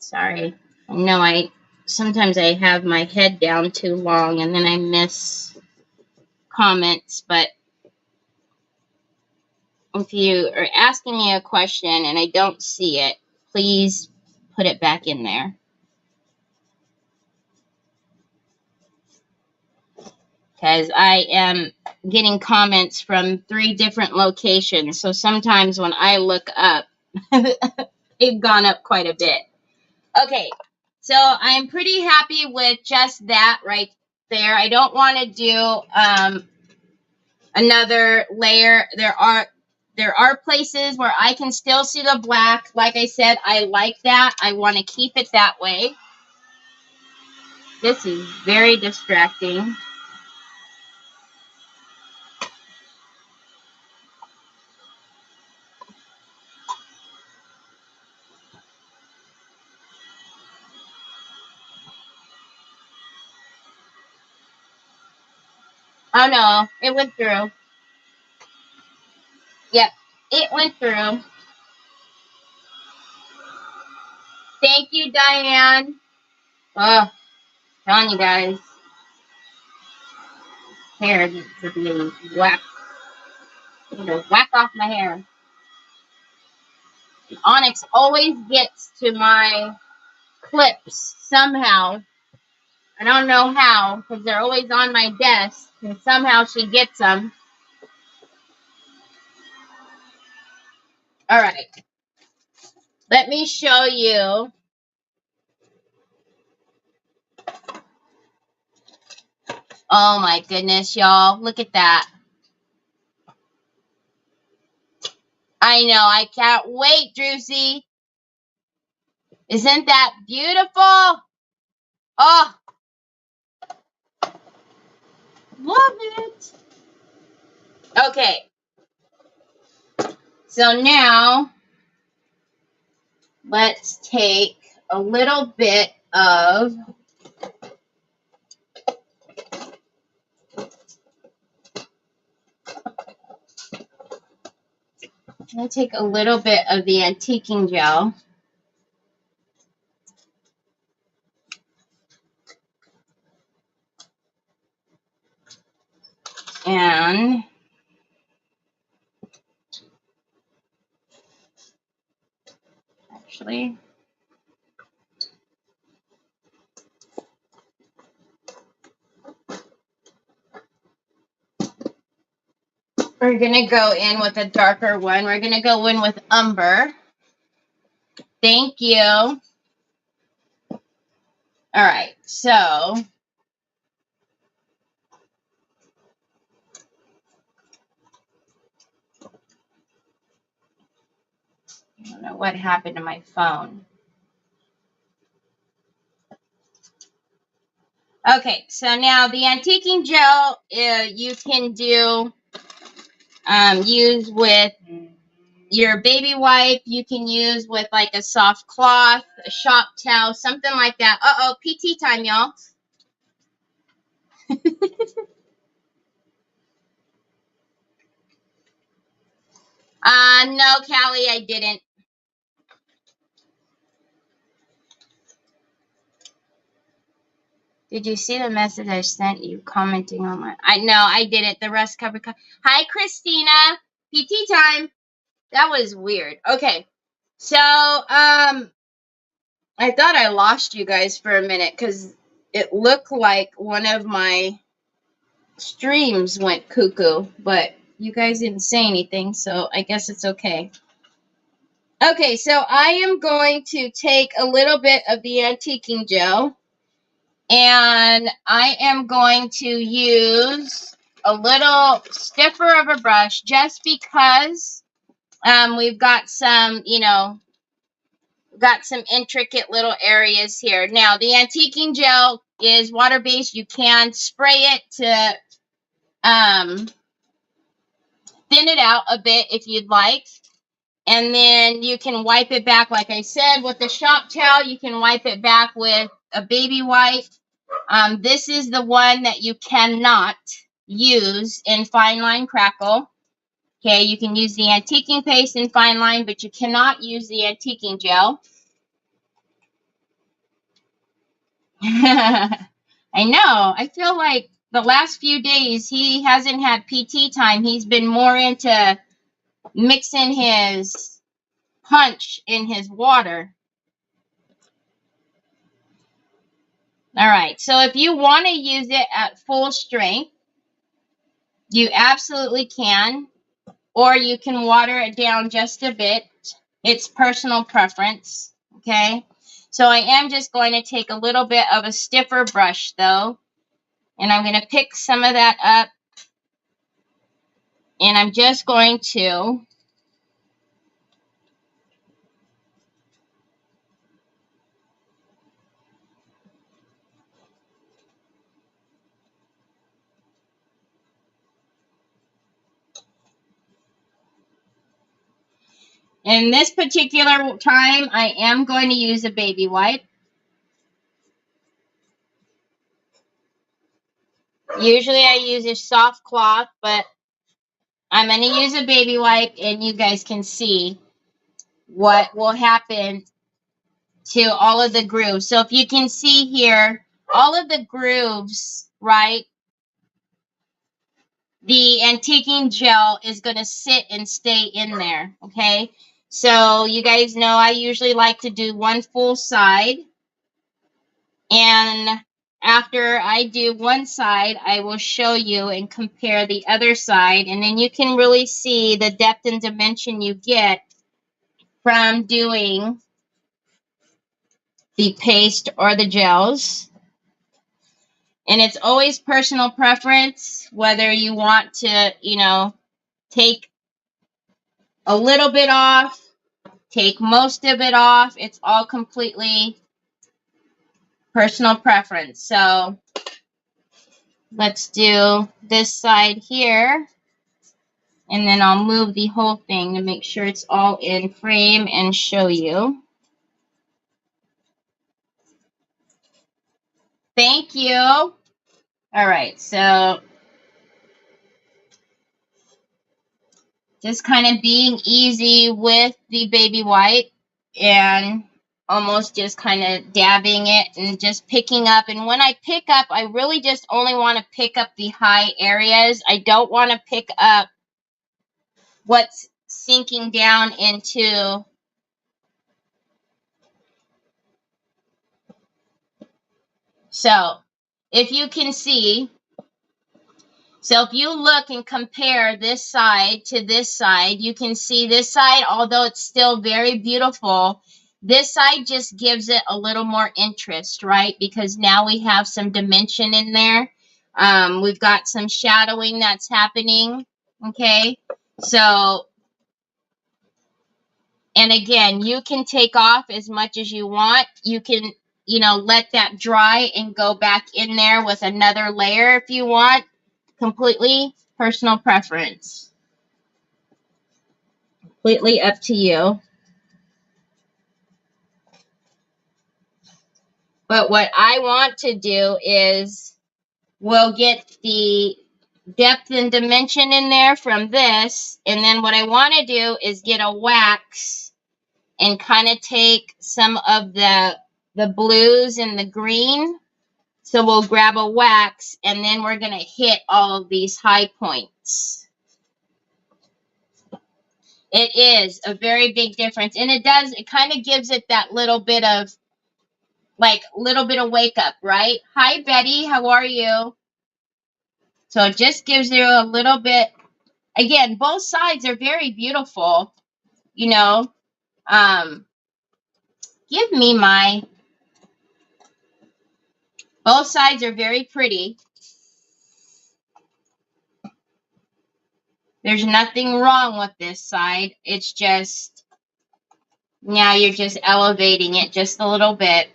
Sorry. I know sometimes I have my head down too long and then I miss comments, but if you are asking me a question and I don't see it, please put it back in there. Because I am getting comments from 3 different locations. So sometimes when I look up, they've gone up quite a bit. Okay, so I'm pretty happy with just that right there. I don't want to do another layer. There are places where I can still see the black. Like I said, I like that. I want to keep it that way. This is very distracting. Oh no, it went through. Yep, it went through. Thank you, Diane. Oh, telling you guys. Hair needs to be whacked. I need to whack off my hair. Onyx always gets to my clips somehow. I don't know how, because they're always on my desk, and somehow she gets them. All right. Let me show you. Oh my goodness, y'all. Look at that. I know. I can't wait, Druzy. Isn't that beautiful? Oh, love it. Okay. So now, let's take a little bit of I'm going to take a little bit of the antiquing gel. And actually, we're going to go in with a darker one. We're going to go in with umber. Thank you. All right, so I don't know what happened to my phone. Okay, so now the antiquing gel you can do use with your baby wipe. You can use with like a soft cloth, a shop towel, something like that. Uh-oh, PT time, y'all. No, Callie, I didn't. Did you see the message I sent you commenting on my... No, I didn't. The rest covered... Hi, Christina. PT time. That was weird. Okay. So, I thought I lost you guys for a minute because it looked like one of my streams went cuckoo, but you guys didn't say anything, so I guess it's okay. Okay, so I am going to take a little bit of the antiquing gel, and I am going to use a little stiffer of a brush just because we've got some, got some intricate little areas here. Now, the antiquing gel is water-based. You can spray it to thin it out a bit if you'd like. And then you can wipe it back, like I said, with the shop towel. You can wipe it back with a baby wipe. This is the one that you cannot use in Fine Line Crackle. Okay, you can use the antiquing paste in Fine Line, but you cannot use the antiquing gel. I know. I feel like the last few days he hasn't had PT time. He's been more into mixing his punch in his water. All right. So if you want to use it at full strength, you absolutely can. Or you can water it down just a bit. It's personal preference. Okay. So I am just going to take a little bit of a stiffer brush though. And I'm going to pick some of that up. And I'm just going to in this particular time, I am going to use a baby wipe. Usually I use a soft cloth, but I'm going to use a baby wipe and you guys can see what will happen to all of the grooves. So if you can see here, all of the grooves, right? The antiquing gel is going to sit and stay in there, okay? So you guys know I usually like to do one full side. And after I do one side, I will show you and compare the other side. And then you can really see the depth and dimension you get from doing the paste or the gels. And it's always personal preference, whether you want to, you know, take a little bit off, take most of it off. It's all completely personal preference. So let's do this side here. And then I'll move the whole thing to make sure it's all in frame and show you. Thank you. All right, so just kind of being easy with the baby wipe and almost just kind of dabbing it and just picking up. And when I pick up, I really just only want to pick up the high areas. I don't want to pick up what's sinking down into so if you can see, so if you look and compare this side to this side, you can see this side, although it's still very beautiful, this side just gives it a little more interest, right? Because now we have some dimension in there. We've got some shadowing that's happening, okay? So, and again, you can take off as much as you want. You can, you know, let that dry and go back in there with another layer if you want. Completely personal preference. Completely up to you. But what I want to do is we'll get the depth and dimension in there from this. And then what I want to do is get a wax and kind of take some of the blues and the green. So we'll grab a wax and then we're going to hit all of these high points. It is a very big difference. And it kind of gives it that little bit of, wake up, right? Hi, Betty. How are you? So it just gives you a little bit. Again, both sides are very beautiful. You know, give me my. Both sides are very pretty. There's nothing wrong with this side. It's just, now you're just elevating it just a little bit.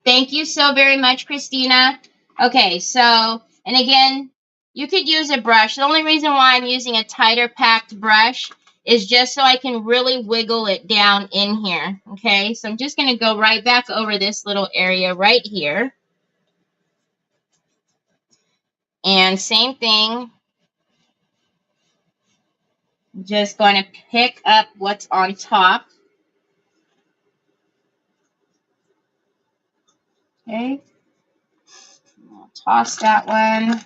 Thank you so very much, Christina. Okay, so, and again, you could use a brush. The only reason why I'm using a tighter packed brush is just so I can really wiggle it down in here. Okay, so I'm just going to go right back over this little area right here. And same thing. I'm just going to pick up what's on top. Okay. I'll toss that one.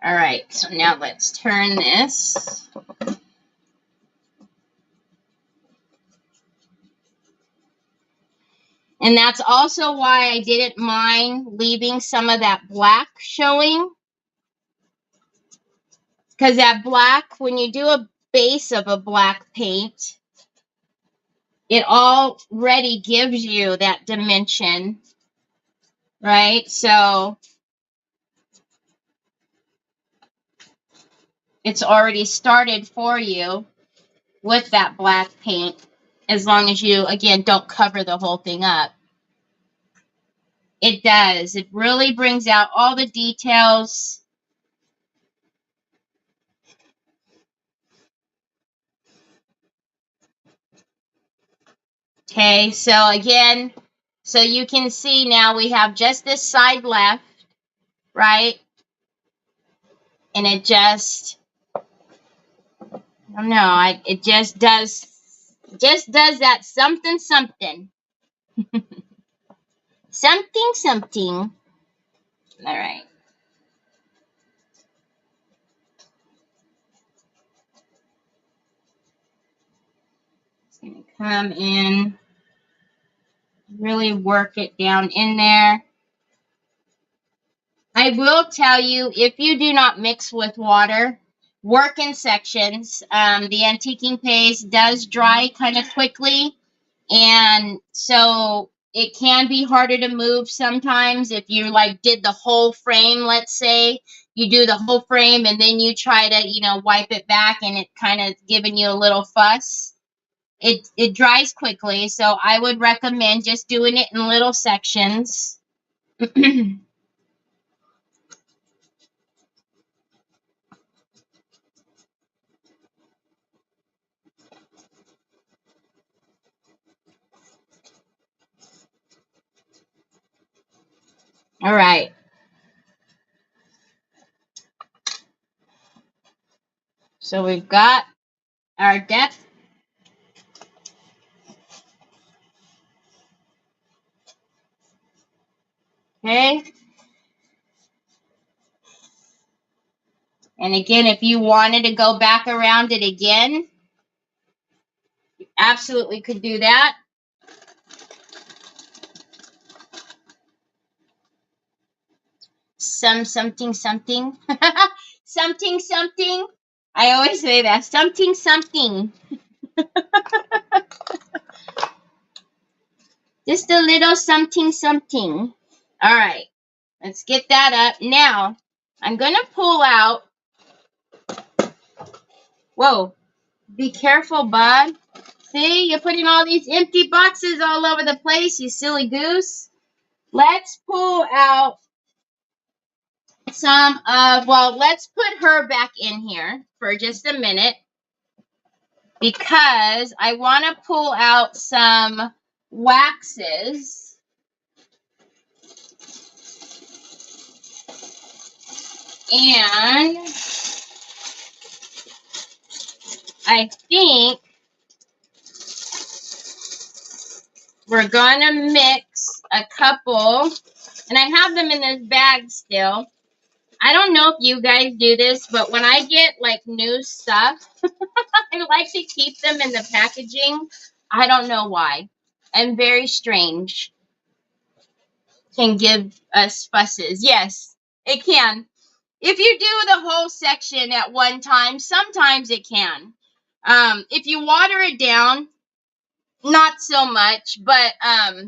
All right, so now let's turn this. And that's also why I didn't mind leaving some of that black showing. Because that black, when you do a base of a black paint, it already gives you that dimension, right? So it's already started for you with that black paint, as long as you, again, don't cover the whole thing up. It does. It really brings out all the details. Okay, so again, so you can see now we have just this side left, right? And it just, I don't know, it just does that something, something. Something, something. All right. It's going to come in, really work it down in there. I will tell you, if you do not mix with water, work in sections. The antiquing paste does dry kind of quickly, and so it can be harder to move sometimes if you like did the whole frame. Let's say you do the whole frame and then you try to, you know, wipe it back and it kind of giving you a little fuss. It dries quickly, so I would recommend just doing it in little sections. All right. So we've got our depth. Okay. And again, if you wanted to go back around it again, you absolutely could do that. Something. Something, something. I always say that. Something. Just a little something. All right. Let's get that up. Now, I'm going to pull out. Whoa. Be careful, bud. See, you're putting all these empty boxes all over the place, you silly goose. Let's pull out some of, well, let's put her back in here for just a minute, because I want to pull out some waxes. And I think we're going to mix a couple, and I have them in this bag still. I don't know if you guys do this, but when I get like new stuff, I like to keep them in the packaging. I don't know why. I'm very strange. Can give us fusses. Yes, it can. If you do the whole section at one time, sometimes it can. If you water it down, not so much, but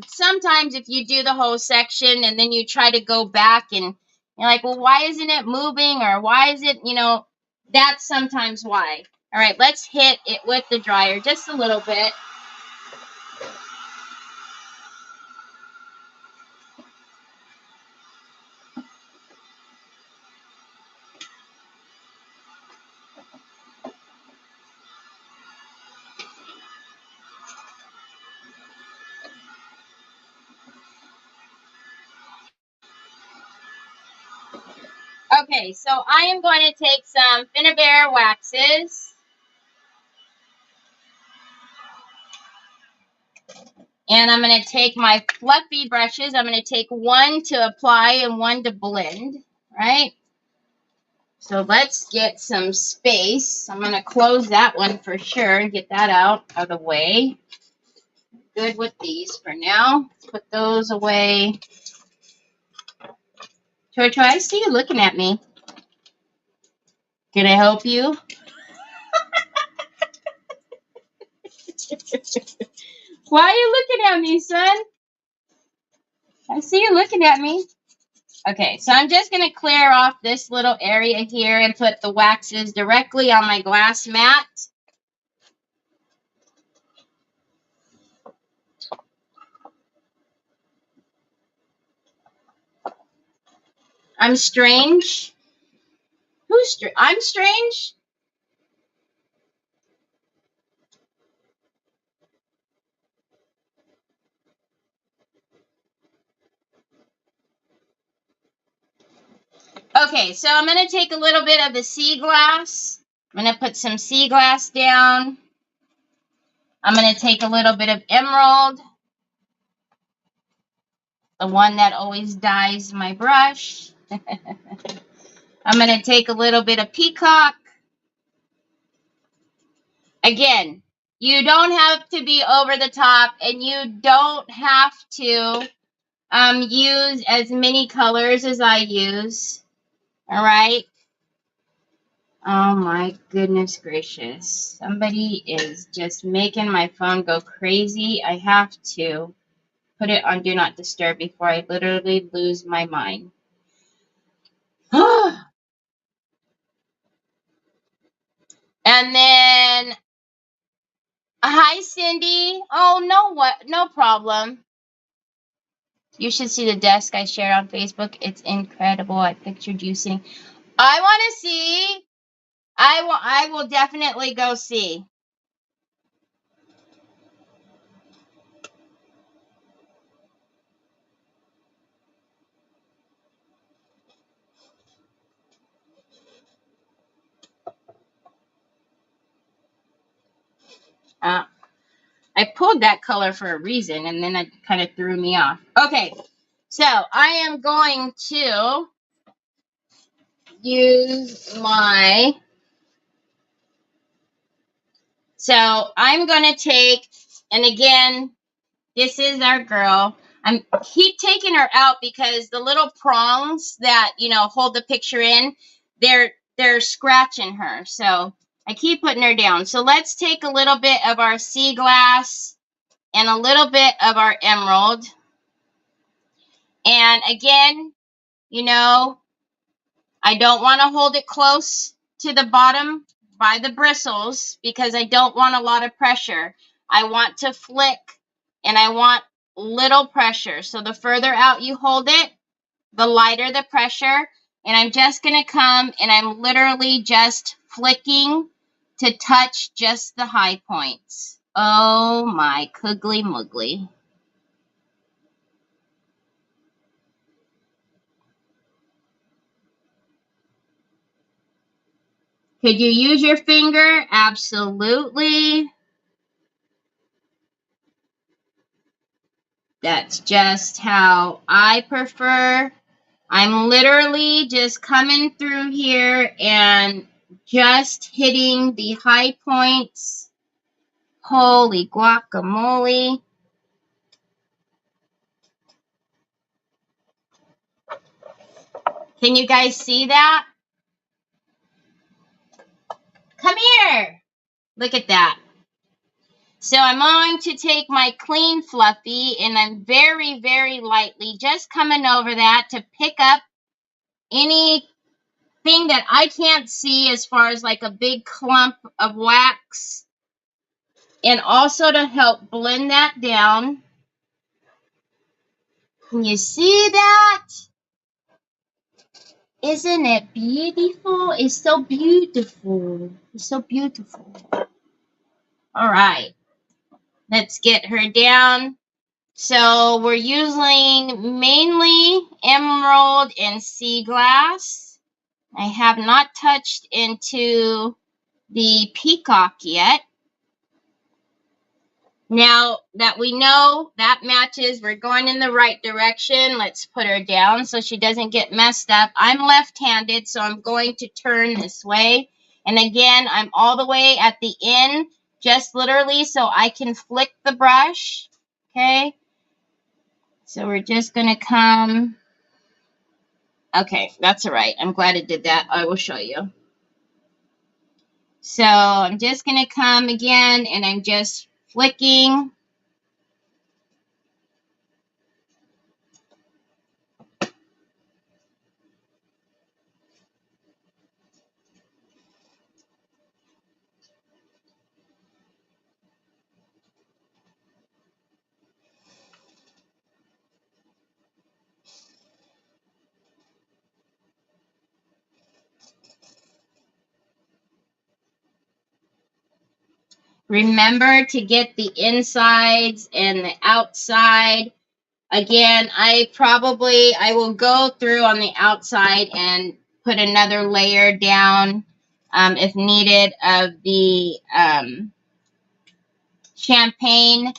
sometimes if you do the whole section and then you try to go back and you're like, well, why isn't it moving, or why is it, you know, that's sometimes why. All right, let's hit it with the dryer just a little bit. Okay, so I am going to take some Finnabair waxes. And I'm going to take my fluffy brushes. I'm going to take one to apply and one to blend, right? So let's get some space. I'm going to close that one for sure and get that out of the way. Good with these for now. Put those away. Choy, I see you looking at me. Can I help you? Why are you looking at me, son? I see you looking at me. Okay, so I'm just going to clear off this little area here and put the waxes directly on my glass mat. I'm strange. Who's strange? I'm strange? Okay, so I'm going to take a little bit of the sea glass. I'm going to put some sea glass down. I'm going to take a little bit of emerald, the one that always dyes my brush. I'm going to take a little bit of peacock. Again, you don't have to be over the top, and you don't have to use as many colors as I use. All right. Oh my goodness gracious. Somebody is just making my phone go crazy. I have to put it on Do Not Disturb before I literally lose my mind. And then, hi Cindy. Oh, no problem. You should see the desk I shared on Facebook. It's incredible. I pictured you sitting. I want to see. I will definitely go see. I pulled that color for a reason, and then it kind of threw me off. Okay, so I am going to use my... So I'm going to take, and again, this is our girl. I keep taking her out because the little prongs that, you know, hold the picture in, they're scratching her. So I keep putting her down. So let's take a little bit of our sea glass and a little bit of our emerald. And again, you know, I don't want to hold it close to the bottom by the bristles because I don't want a lot of pressure. I want to flick and I want little pressure. So the further out you hold it, the lighter the pressure. And I'm just going to come and I'm literally just flicking to touch just the high points. Oh my googly moogly. Could you use your finger? Absolutely. That's just how I prefer. I'm literally just coming through here and just hitting the high points. Holy guacamole. Can you guys see that? Come here. Look at that. So I'm going to take my clean fluffy and I'm very, very lightly just coming over that to pick up anything that I can't see as far as like a big clump of wax. And also to help blend that down. Can you see that? Isn't it beautiful? It's so beautiful. It's so beautiful. All right. Let's get her down. So we're using mainly emerald and sea glass. I have not touched into the peacock yet. Now that we know that matches, we're going in the right direction. Let's put her down so she doesn't get messed up. I'm left-handed, so I'm going to turn this way. And again, I'm all the way at the end, just literally so I can flick the brush. Okay. So we're just going to come. Okay, that's all right. I'm glad it did that. I will show you. So I'm just going to come again, and I'm just flicking. Remember to get the insides and the outside. Again, I will go through on the outside and put another layer down if needed of the champagne.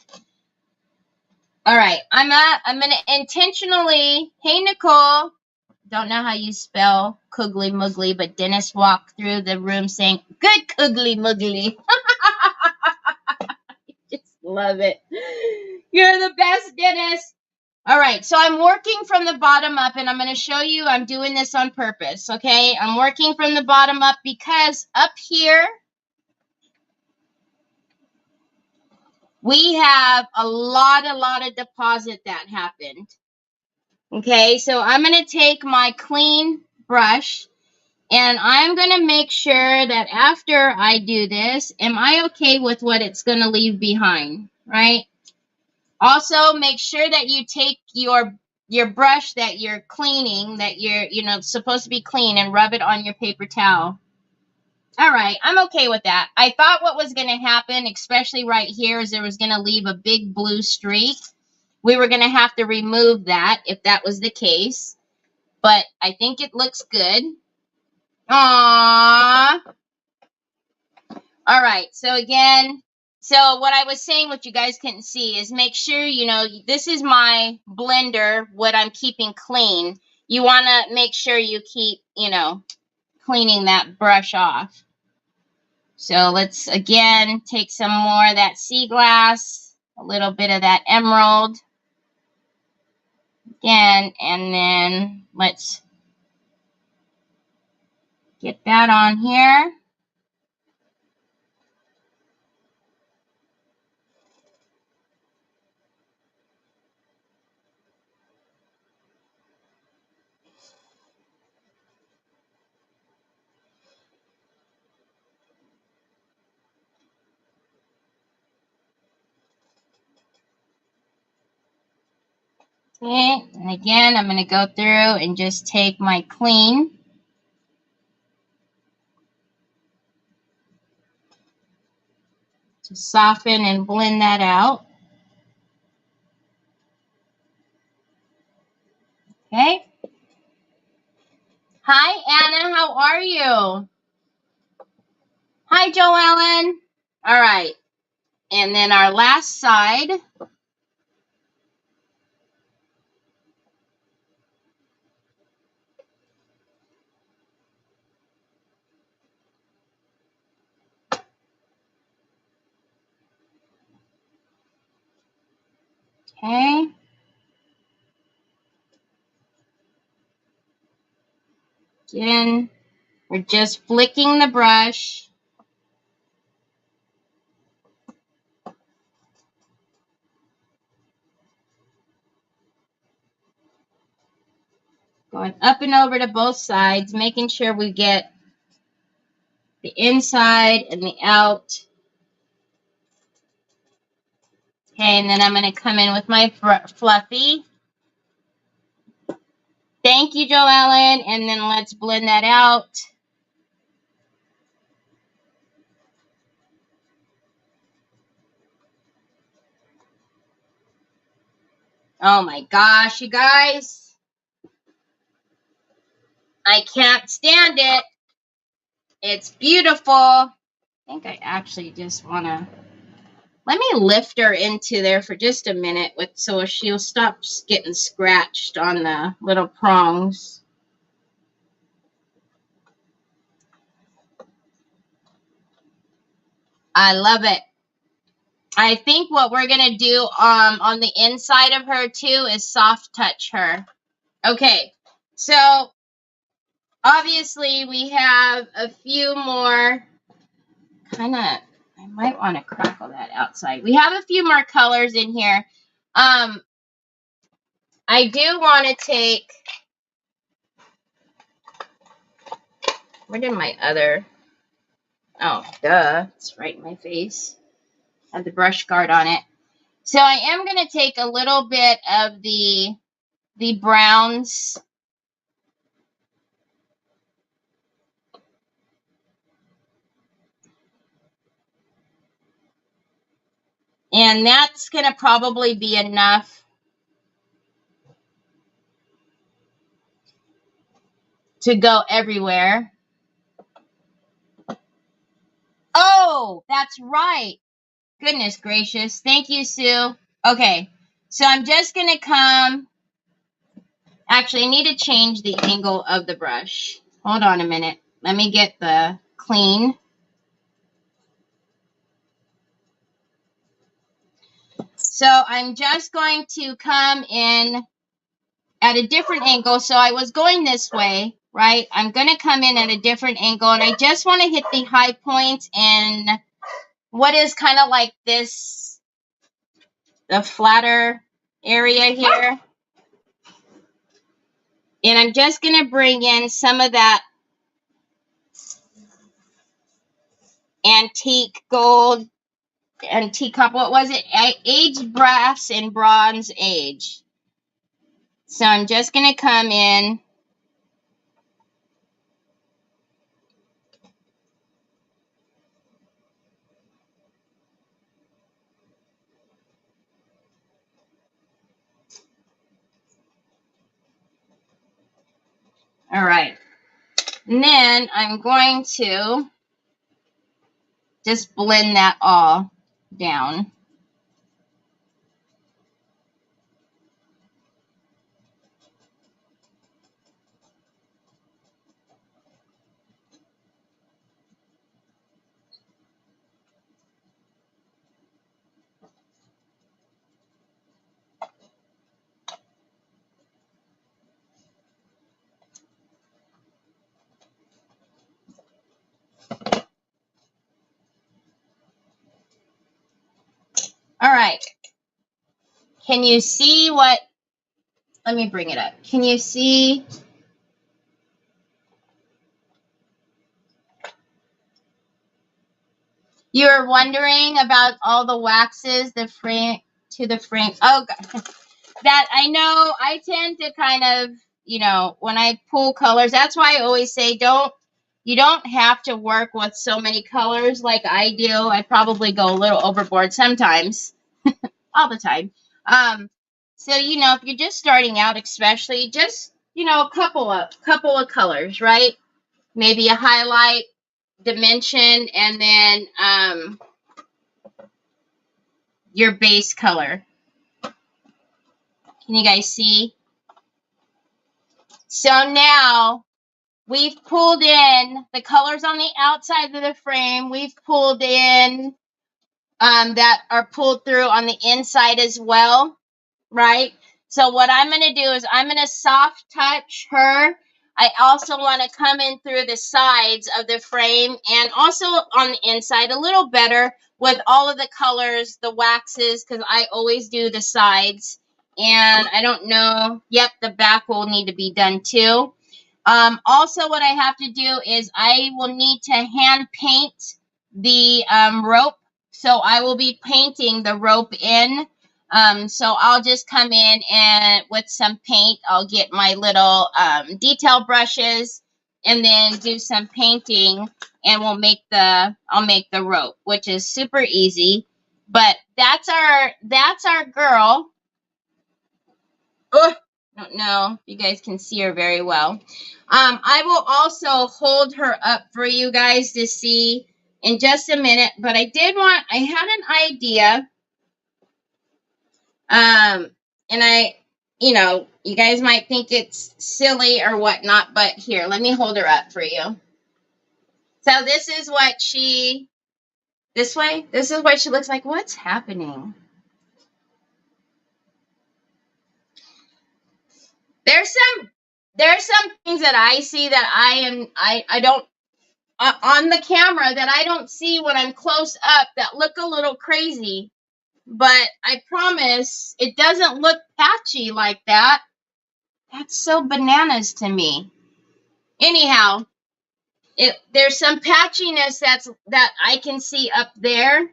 All right, I'm going to intentionally, hey Nicole, don't know how you spell Coogly Moogly, but Dennis walked through the room saying, good Coogly Moogly. Just love it. You're the best, Dennis. All right, so I'm working from the bottom up, and I'm going to show you I'm doing this on purpose, okay? I'm working from the bottom up because up here, we have a lot of deposit that happened. Okay, so I'm going to take my clean brush, and I'm going to make sure that after I do this, am I okay with what it's going to leave behind, right? Also, make sure that you take your brush that you're cleaning, that you're supposed to be clean, and rub it on your paper towel. All right, I'm okay with that. I thought what was going to happen, especially right here, is there was going to leave a big blue streak. We were going to have to remove that if that was the case. But I think it looks good. Aww. All right, so again, so what I was saying, what you guys couldn't see, is make sure, this is my blender, what I'm keeping clean. You want to make sure you keep, cleaning that brush off. So let's, again, take some more of that sea glass, a little bit of that emerald. Again, and then let's get that on here. Okay, and again, I'm going to go through and just take my clean. To soften and blend that out. Okay. Hi, Anna. How are you? Hi, Joellen. All right. And then our last side. Okay. Again, we're just flicking the brush. Going up and over to both sides, making sure we get the inside and the out. Okay, and then I'm going to come in with my fluffy. Thank you, Joellen. And then let's blend that out. Oh my gosh, you guys. I can't stand it. It's beautiful. I think I actually just want to... Let me lift her into there for just a minute so she'll stop getting scratched on the little prongs. I love it. I think what we're going to do on the inside of her too is soft touch her. Okay, so obviously we have a few more I might want to crackle that outside. We have a few more colors in here. I do want to take, where did my other, oh, duh, it's right in my face. I have the brush guard on it. So I am going to take a little bit of the browns. And that's going to probably be enough to go everywhere. Oh, that's right. Goodness gracious. Thank you, Sue. Okay, so I'm just going to come. Actually, I need to change the angle of the brush. Hold on a minute. Let me get the clean. So I'm just going to come in at a different angle. So I was going this way, right? I'm going to come in at a different angle, and I just want to hit the high points and what is kind of like this, the flatter area here. And I'm just going to bring in some of that antique gold, antique copper, what was it? Aged brass and bronze age. So I'm just going to come in. All right. And then I'm going to just blend that all down. All right. Can you see what? Let me bring it up. Can you see? You're wondering about all the waxes, the frame to the frame. Oh, God. That I know. I tend to kind of, when I pull colors, that's why I always say you don't have to work with so many colors like I do. I probably go a little overboard sometimes, all the time. So, if you're just starting out, especially, just, a couple of colors, right? Maybe a highlight, dimension, and then your base color. Can you guys see? So now we've pulled in the colors on the outside of the frame. We've pulled in that are pulled through on the inside as well, right? So what I'm going to do is I'm going to soft touch her. I also want to come in through the sides of the frame and also on the inside a little better with all of the colors, the waxes, because I always do the sides. And I don't know. Yep, the back will need to be done too. Also, what I have to do is I will need to hand paint the rope. So I will be painting the rope in. So I'll just come in and with some paint, I'll get my little detail brushes and then do some painting, and I'll make the rope, which is super easy. But that's our girl. Oh, I don't know if you guys can see her very well. I will also hold her up for you guys to see in just a minute, but I had an idea. And you guys might think it's silly or whatnot, but here, let me hold her up for you. So this is what this is what she looks like. What's happening? There's some things that I see that I don't, on the camera, that I don't see when I'm close up, that look a little crazy. But I promise it doesn't look patchy like that. That's so bananas to me. Anyhow, there's some patchiness that I can see up there.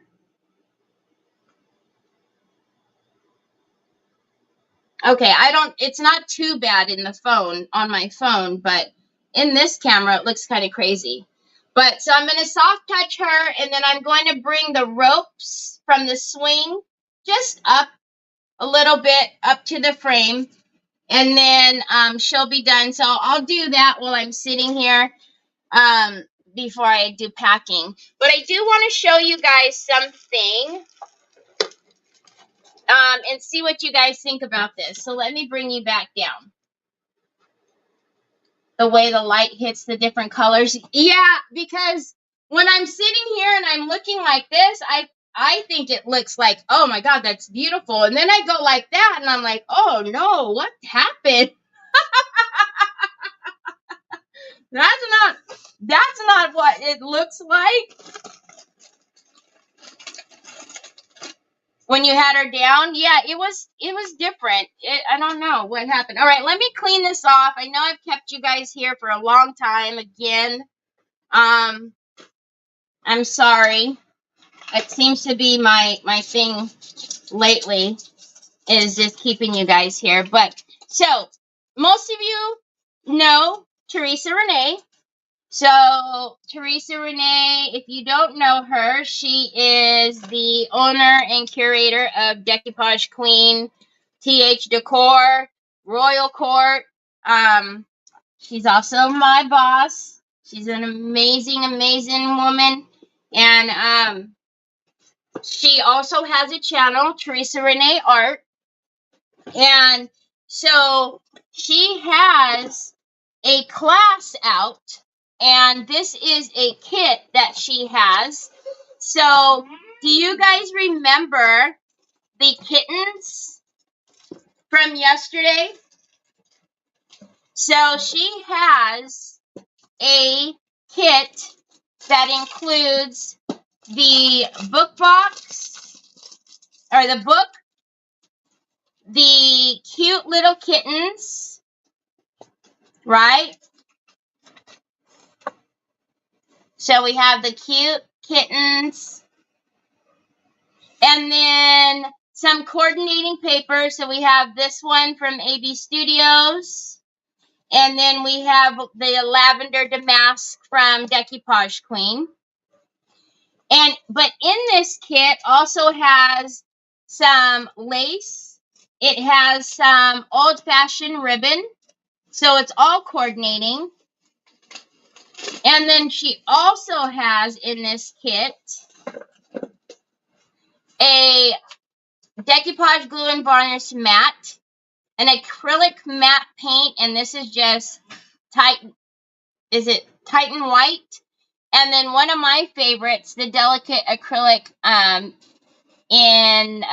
Okay, it's not too bad on my phone, but in this camera it looks kind of crazy. But so I'm going to soft touch her, and then I'm going to bring the ropes from the swing just up a little bit up to the frame, and then she'll be done. So I'll do that while I'm sitting here before I do packing. But I do want to show you guys something and see what you guys think about this. So let me bring you back down. The way the light hits the different colors. Yeah, because when I'm sitting here and I'm looking like this, I think it looks like, oh my God, that's beautiful. And then I go like that and I'm like, oh no, what happened? That's not what it looks like. When you had her down, yeah, it was different. I don't know what happened. All right, let me clean this off. I know I've kept you guys here for a long time again. I'm sorry. It seems to be my thing lately, is just keeping you guys here. But so most of you know Teresa Renee. So Teresa Renee, if you don't know her, she is the owner and curator of Decoupage Queen, TH Decor, Royal Court. She's also my boss. She's an amazing, amazing woman. And she also has a channel, Teresa Renee Art. And so she has a class out. And this is a kit that she has. So, do you guys remember the kittens from yesterday? So, she has a kit that includes the book box, or the book, the cute little kittens, right? So we have the cute kittens, and then some coordinating paper. So we have this one from AB Studios, and then we have the Lavender Damask from Decoupage Queen. But in this kit also has some lace. It has some old-fashioned ribbon, so it's all coordinating. And then she also has in this kit a decoupage glue and varnish matte, an acrylic matte paint, and this is just Titan White? And then one of my favorites, the delicate acrylic in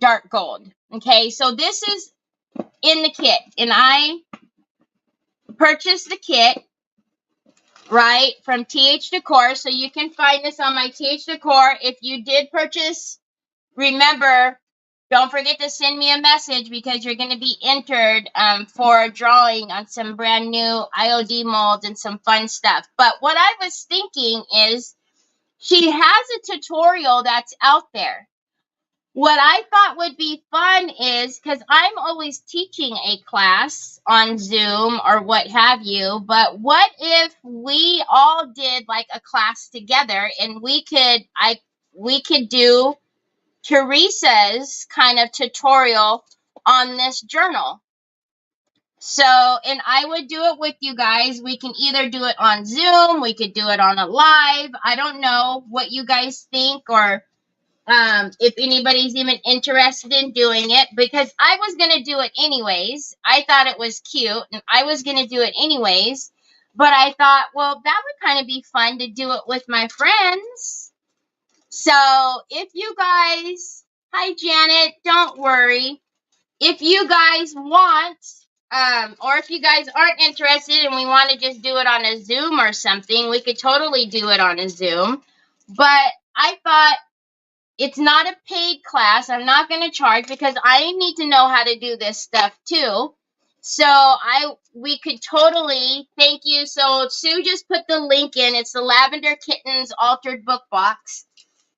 dark gold. Okay, so this is in the kit, and I purchased the kit, right, from TH Decor. So you can find this on my TH Decor. If you did purchase, remember, don't forget to send me a message, because you're going to be entered for a drawing on some brand new IOD molds and some fun stuff. But what I was thinking is, she has a tutorial that's out there. What I thought would be fun is, because I'm always teaching a class on Zoom or what have you, but what if we all did like a class together, and we could do Teresa's kind of tutorial on this journal. So, and I would do it with you guys. We can either do it on Zoom, we could do it on a live. I don't know what you guys think, or if anybody's even interested in doing it, because I was going to do it anyways. I thought it was cute and I was going to do it anyways, but I thought, well, that would kind of be fun to do it with my friends. So if you guys, hi Janet, don't worry. If you guys want, or if you guys aren't interested and we want to just do it on a Zoom or something, we could totally do it on a Zoom. But I thought, it's not a paid class. I'm not going to charge because I need to know how to do this stuff too. So we could totally, thank you. So Sue just put the link in. It's the Lavender Kittens Altered Book Box.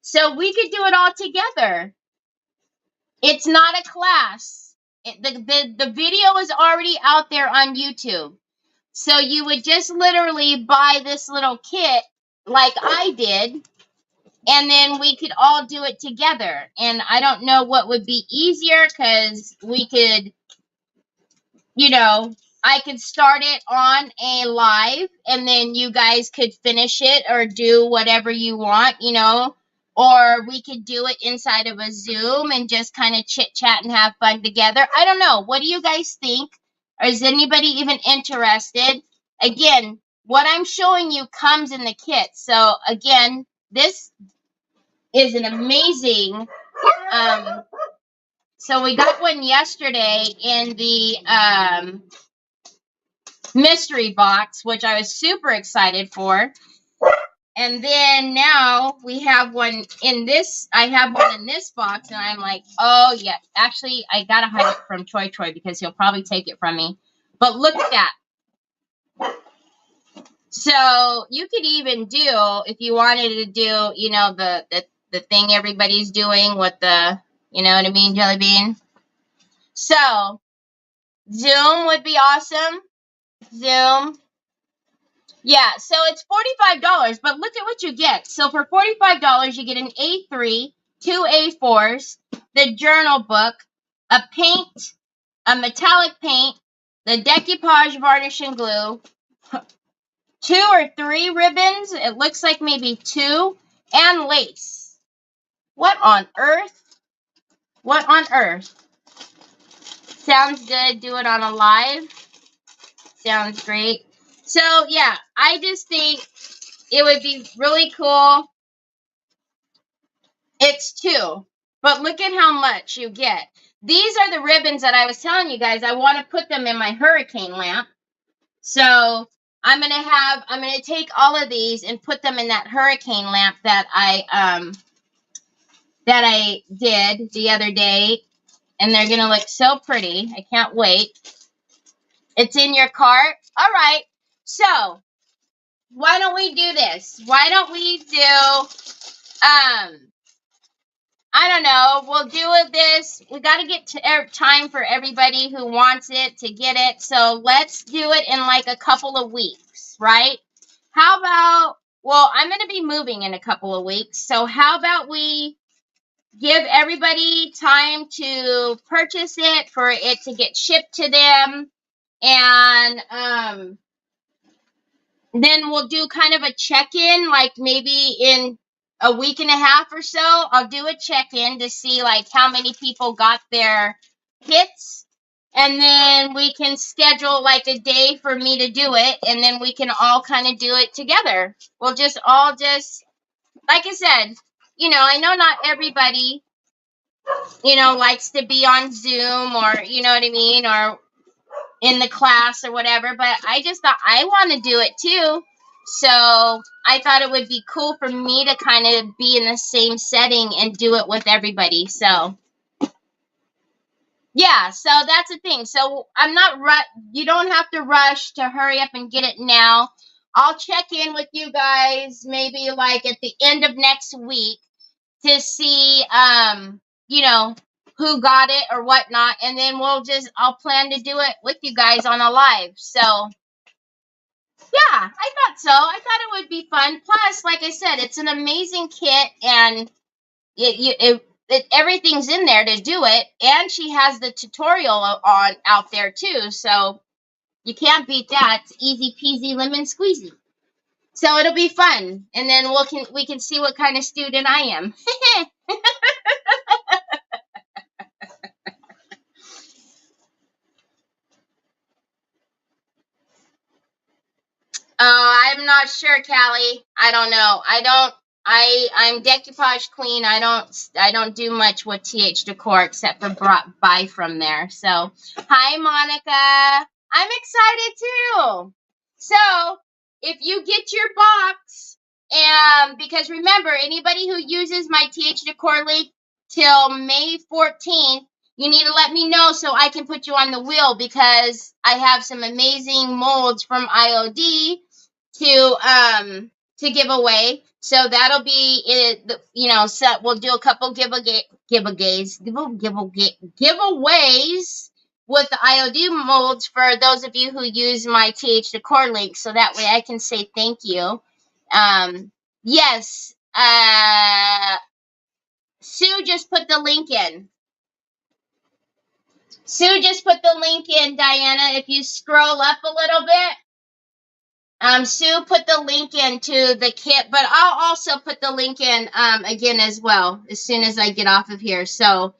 So we could do it all together. It's not a class. The video is already out there on YouTube. So you would just literally buy this little kit like I did, and then we could all do it together. And I don't know what would be easier, because we could, you know, I could start it on a live and then you guys could finish it or do whatever you want, you know, or we could do it inside of a Zoom and just kind of chit chat and have fun together. I don't know. What do you guys think? Or is anybody even interested? Again, what I'm showing you comes in the kit. So again, this is an amazing, so we got one yesterday in the mystery box, which I was super excited for. And then now we have one in this, I have one in this box, and I'm like, oh yeah, actually I gotta hide it from Troy because he'll probably take it from me. But look at that. So you could even do, if you wanted to do, you know, the thing everybody's doing with the, you know what I mean, Jelly Bean? So Zoom would be awesome. Zoom. Yeah, so it's $45, but look at what you get. So for $45, you get an A3, 2 A4s, the journal book, a paint, a metallic paint, the decoupage varnish and glue, 2 or 3 ribbons. It looks like maybe 2, and lace. What on earth? What on earth? Sounds good. Do it on a live. Sounds great. So, yeah, I just think it would be really cool. It's 2. But look at how much you get. These are the ribbons that I was telling you guys. I want to put them in my hurricane lamp. So, I'm going to take all of these and put them in that hurricane lamp that I did the other day. And they're going to look so pretty. I can't wait. It's in your cart. All right. So, why don't we do this? Why don't we do, I don't know. We'll do this. We got to get time for everybody who wants it to get it. So, let's do it in like a couple of weeks, right? How about, well, I'm going to be moving in a couple of weeks. So, how about we give everybody time to purchase it, for it to get shipped to them, and then we'll do kind of a check-in, like maybe in a week and a half or so. I'll do a check-in to see like how many people got their kits, and then we can schedule like a day for me to do it, and then we can all kind of do it together. We'll just all like I said, you know, I know not everybody, you know, likes to be on Zoom, or, you know what I mean, or in the class or whatever, but I just thought I want to do it too. So I thought it would be cool for me to kind of be in the same setting and do it with everybody. So yeah, so that's the thing. So I'm not, you don't have to rush to hurry up and get it now. I'll check in with you guys maybe like at the end of next week to see, you know, who got it or whatnot, and then I'll plan to do it with you guys on a live. So yeah, I thought so. I thought it would be fun. Plus, like I said, it's an amazing kit, and everything's in there to do it, and she has the tutorial out there too. So You can't beat that. It's easy peasy lemon squeezy. So it'll be fun, and then we can see what kind of student I am. I'm not sure, Callie. I don't know. I'm Decoupage Queen. I don't do much with TH Decor except for buy from there. So, hi Monica. I'm excited too. So, if you get your box, and because remember, anybody who uses my TH Decor link till May 14th, you need to let me know so I can put you on the wheel, because I have some amazing molds from IOD to give away. So that'll be it. You know, so we'll do a couple giveaways with the IOD molds for those of you who use my TH Decor link, so that way I can say thank you. Yes, Sue just put the link in. Sue just put the link in, Diana. If you scroll up a little bit, Sue put the link into the kit, but I'll also put the link in again as well as soon as I get off of here. So,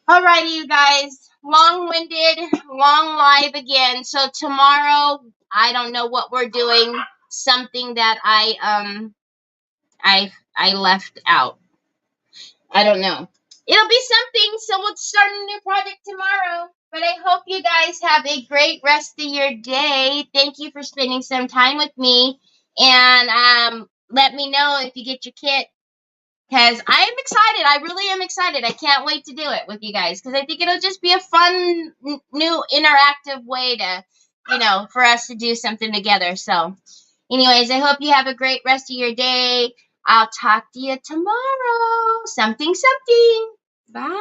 alrighty, you guys. Long-winded, long live again. So tomorrow, I don't know what we're doing. Something that I left out. I don't know. It'll be something, so we'll start a new project tomorrow. But I hope you guys have a great rest of your day. Thank you for spending some time with me. And let me know if you get your kit, because I'm excited. I really am excited. I can't wait to do it with you guys, because I think it'll just be a fun, new, interactive way to, for us to do something together. So, anyways, I hope you have a great rest of your day. I'll talk to you tomorrow. Something. Bye.